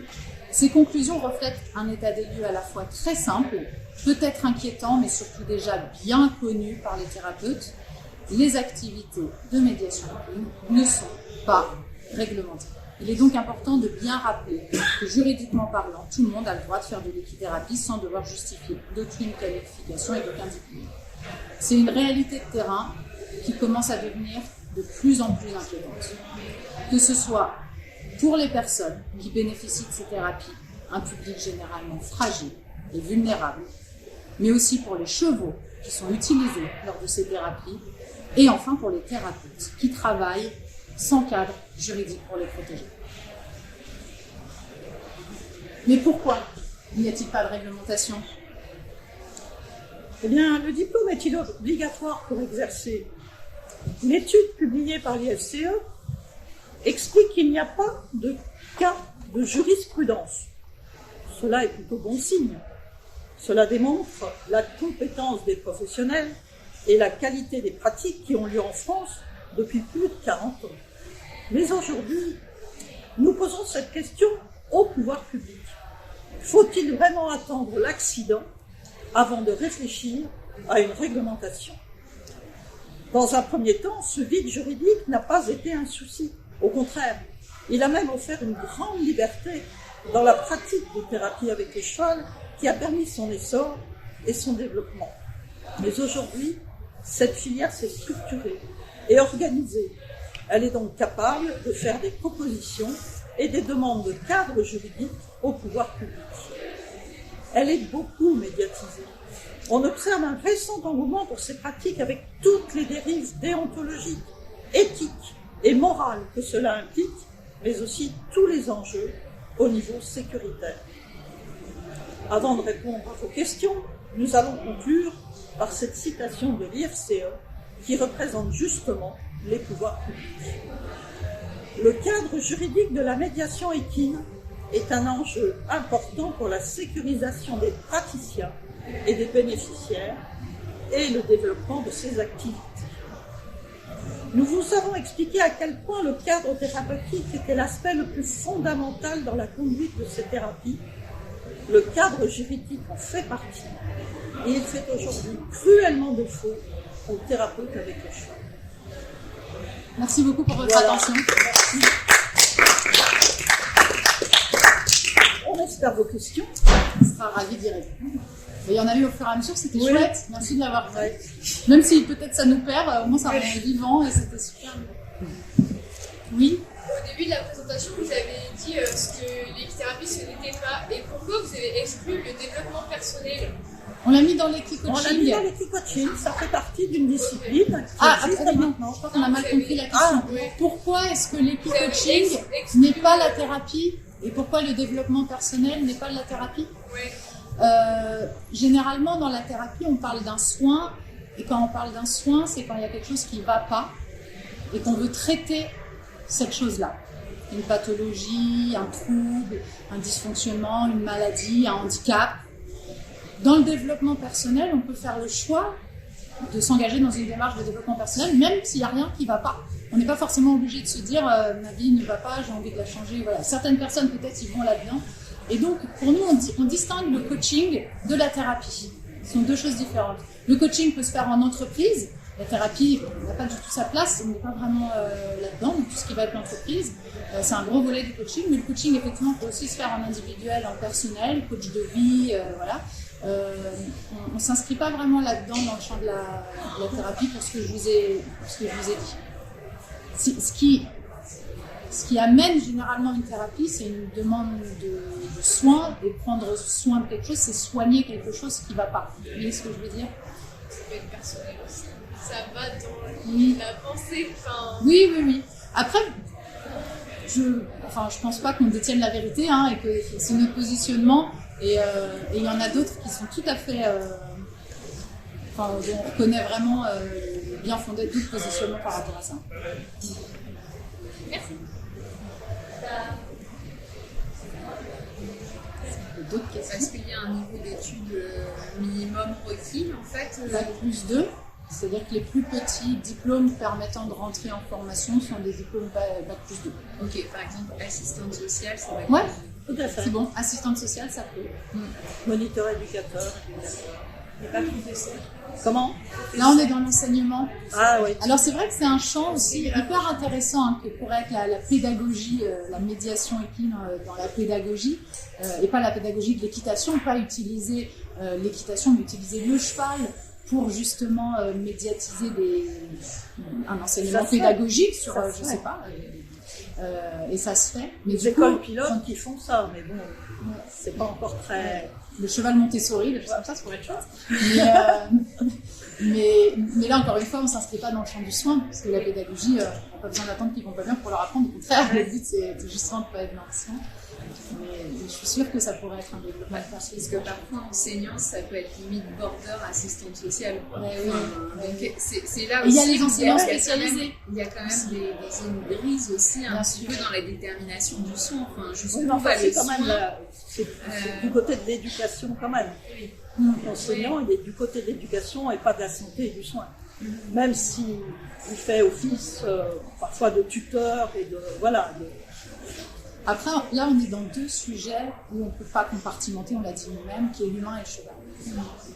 Ces conclusions reflètent un état des lieux à la fois très simple, peut-être inquiétant, mais surtout déjà bien connu par les thérapeutes. Les activités de médiation équine ne sont pas réglementées. Il est donc important de bien rappeler que juridiquement parlant, tout le monde a le droit de faire de l'équithérapie sans devoir justifier d'aucune qualification et d'aucun diplôme. C'est une réalité de terrain qui commence à devenir de plus en plus inquiétante. Que ce soit pour les personnes qui bénéficient de ces thérapies, un public généralement fragile et vulnérable, mais aussi pour les chevaux qui sont utilisés lors de ces thérapies, et enfin pour les thérapeutes qui travaillent sans cadre juridique pour les protéger. Mais pourquoi n'y a-t-il pas de réglementation ?
Eh bien, le diplôme est-il obligatoire pour exercer ? Une étude publiée par l'IFCE explique qu'il n'y a pas de cas de jurisprudence. Cela est plutôt bon signe. Cela démontre la compétence des professionnels et la qualité des pratiques qui ont lieu en France depuis plus de 40 ans. Mais aujourd'hui, nous posons cette question au pouvoir public. Faut-il vraiment attendre l'accident avant de réfléchir à une réglementation ? Dans un premier temps, ce vide juridique n'a pas été un souci. Au contraire, il a même offert une grande liberté dans la pratique de thérapie avec le cheval qui a permis son essor et son développement. Mais aujourd'hui, cette filière s'est structurée et organisée. Elle est donc capable de faire des propositions et des demandes de cadre juridique au pouvoir public. Elle est beaucoup médiatisée. On observe un récent engouement pour ces pratiques avec toutes les dérives déontologiques, éthiques et morales que cela implique, mais aussi tous les enjeux au niveau sécuritaire. Avant de répondre à vos questions, nous allons conclure par cette citation de l'IFCE qui représente justement les pouvoirs publics. Le cadre juridique de la médiation équine est un enjeu important pour la sécurisation des praticiens et des bénéficiaires et le développement de ces activités. Nous vous avons expliqué à quel point le cadre thérapeutique était l'aspect le plus fondamental dans la conduite de ces thérapies. Le cadre juridique en fait partie et il fait aujourd'hui cruellement défaut aux thérapeutes avec le cheval.
Merci beaucoup pour votre attention.
Merci. On espère vos questions.
On sera ravis d'y répondre. Il y en a eu au fur et à mesure, c'était chouette. Merci de l'avoir fait.
Oui.
Même si peut-être ça nous perd, au moins ça rend vivant et c'était super. Oui.
Au début de la présentation, vous avez dit que l'équithérapie ce n'était pas. Et pourquoi vous avez exclu le développement personnel?
On l'a mis dans
On l'a mis
l'équicoaching.
dans l'équicoaching, ça fait partie d'une discipline qui
Ah,
existe
absolument.
maintenant.
Je crois qu'on a mal compris la question.
Ah,
oui.
Pourquoi est-ce que l'équicoaching
Vous avez exclu-
n'est pas la thérapie et pourquoi le développement personnel n'est pas de la thérapie?
Ouais.
Généralement, dans la thérapie, on parle d'un soin. Et quand on parle d'un soin, c'est quand il y a quelque chose qui ne va pas et qu'on veut traiter cette chose-là. Une pathologie, un trouble, un dysfonctionnement, une maladie, un handicap. Dans le développement personnel, on peut faire le choix de s'engager dans une démarche de développement personnel, même s'il n'y a rien qui ne va pas. On n'est pas forcément obligé de se dire ma vie ne va pas, j'ai envie de la changer. Voilà. Certaines personnes, peut-être, ils vont là-dedans. Et donc, pour nous, on distingue le coaching de la thérapie. Ce sont deux choses différentes. Le coaching peut se faire en entreprise. La thérapie n'a pas du tout sa place, on n'est pas vraiment là-dedans. Donc, tout ce qui va être l'entreprise, c'est un gros volet du coaching. Mais le coaching, effectivement, peut aussi se faire en individuel, en personnel, coach de vie, voilà. On ne s'inscrit pas vraiment là-dedans dans le champ de la thérapie pour ce que je vous ai dit. Ce qui amène généralement une thérapie, c'est une demande de soins, et prendre soin de quelque chose, c'est soigner quelque chose qui ne va pas. Vous voyez ce que je veux dire?
Ça peut être personnel aussi. Ça va dans
Oui.
la pensée. Enfin,
Oui. Après, je pense pas qu'on détienne la vérité, hein, et que c'est notre positionnement. Et il y en a d'autres qui sont tout à fait... dont on reconnaît vraiment bien fondé tout positionnement par rapport à ça.
merci.
D'autres questions?
Est-ce qu'il y a un niveau d'études minimum requis en fait
Bac plus 2, c'est-à-dire que les plus petits diplômes permettant de rentrer en formation sont des diplômes Bac plus 2.
Ok, par exemple, assistante sociale, c'est vrai.
Ouais,
Tout à fait.
C'est bon, assistante sociale, ça peut.
Moniteur éducateur.
Il n'y a pas professeur.
Comment?
Là, on est dans l'enseignement.
Ah oui.
Alors, c'est vrai que c'est un champ aussi hyper intéressant, hein, que pourrait être la pédagogie, la médiation équine dans la pédagogie, et pas la pédagogie de l'équitation, pas utiliser l'équitation, mais utiliser le cheval pour justement médiatiser un enseignement pédagogique sur, je sais pas, et ça se fait. Mais
Les écoles pilotes qui font ça, mais bon, c'est pas encore très...
Le cheval Montessori, des choses comme ça pourrait être chouette. Mais là, encore une fois, on ne s'inscrit pas dans le champ du soin, parce que la pédagogie, on n'a pas besoin d'attendre qu'ils vont pas bien pour leur apprendre. Au contraire, le but, c'est justement de ne pas être dans le soin. Mais je suis sûre que ça pourrait être un développement.
Parce que parfois, enseignant, ça peut être limite border assistante sociale. Donc, c'est là
et
aussi.
il y a les enseignants spécialisés.
Il y a quand même des zones grises aussi, un petit peu dans la détermination du soin. Enfin, jusqu'où
mais en
va
fait,
le
c'est quand même
soin.
c'est du côté de l'éducation quand même. L'enseignant, il est du côté de l'éducation et pas de la santé et du soin. Même s'il fait office parfois de tuteur et de... Voilà.
Après, là, on est dans deux sujets où on ne peut pas compartimenter, on l'a dit nous-mêmes, qui est l'humain et le cheval.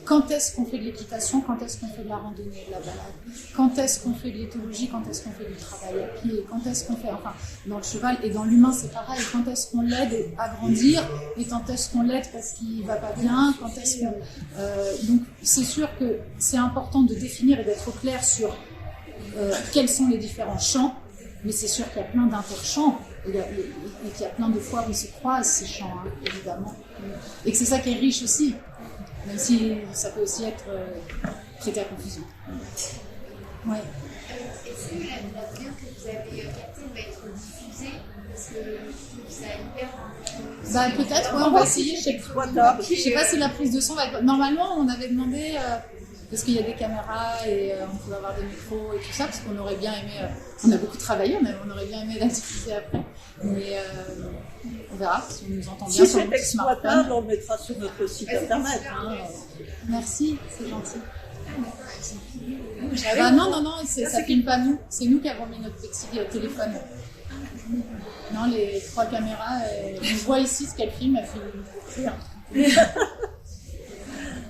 Quand est-ce qu'on fait de l'équitation? Quand est-ce qu'on fait de la randonnée, de la balade? Quand est-ce qu'on fait de l'éthologie? Quand est-ce qu'on fait du travail à pied? Quand est-ce qu'on fait, enfin, dans le cheval et dans l'humain, c'est pareil. Quand est-ce qu'on l'aide à grandir? Et quand est-ce qu'on l'aide parce qu'il va pas bien? Quand est-ce qu'on... donc, c'est sûr que c'est important de définir et d'être au clair sur quels sont les différents champs. Mais c'est sûr qu'il y a plein d'interchamps et qu'il y a plein de fois où ils se croisent, ces champs, hein, évidemment. Et que c'est ça qui est riche aussi, même si ça peut aussi être prêté à confusion. Ouais.
Est-ce que la vidéo que vous avez captée va être diffusée? Parce que je trouve ça hyper...
Peut-être, ouais, on va essayer. Je sais pas si la prise de son va être... Normalement, on avait demandé... parce qu'il y a des caméras et on pouvait avoir des micros et tout ça, parce qu'on aurait bien aimé, on a beaucoup travaillé, on aurait bien aimé la diffuser après, mais on verra si on nous entend bien
Si
sur
c'est
le petit
exploitable,
smartphone.
on le mettra sur notre site internet.
Merci, c'est gentil. Non, ça filme pas nous, c'est nous qui avons mis notre petit téléphone. Non, les 3 caméras, on voit ici ce qu'elle filme, elle filme rien.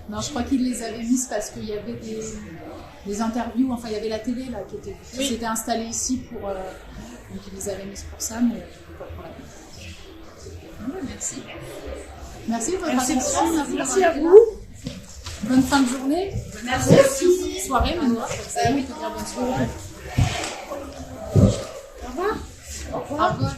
Non, je crois qu'ils les avaient mises parce qu'il y avait des interviews, enfin il y avait la télé là qui s'était installée ici pour... donc ils les avaient mises pour ça, mais pas de problème.
Merci.
Merci de votre attention.
Merci à vous.
Bonne fin de journée. Merci. Soirée maintenant. Ça y est, on peut dire bonne soirée. Au revoir. Au revoir.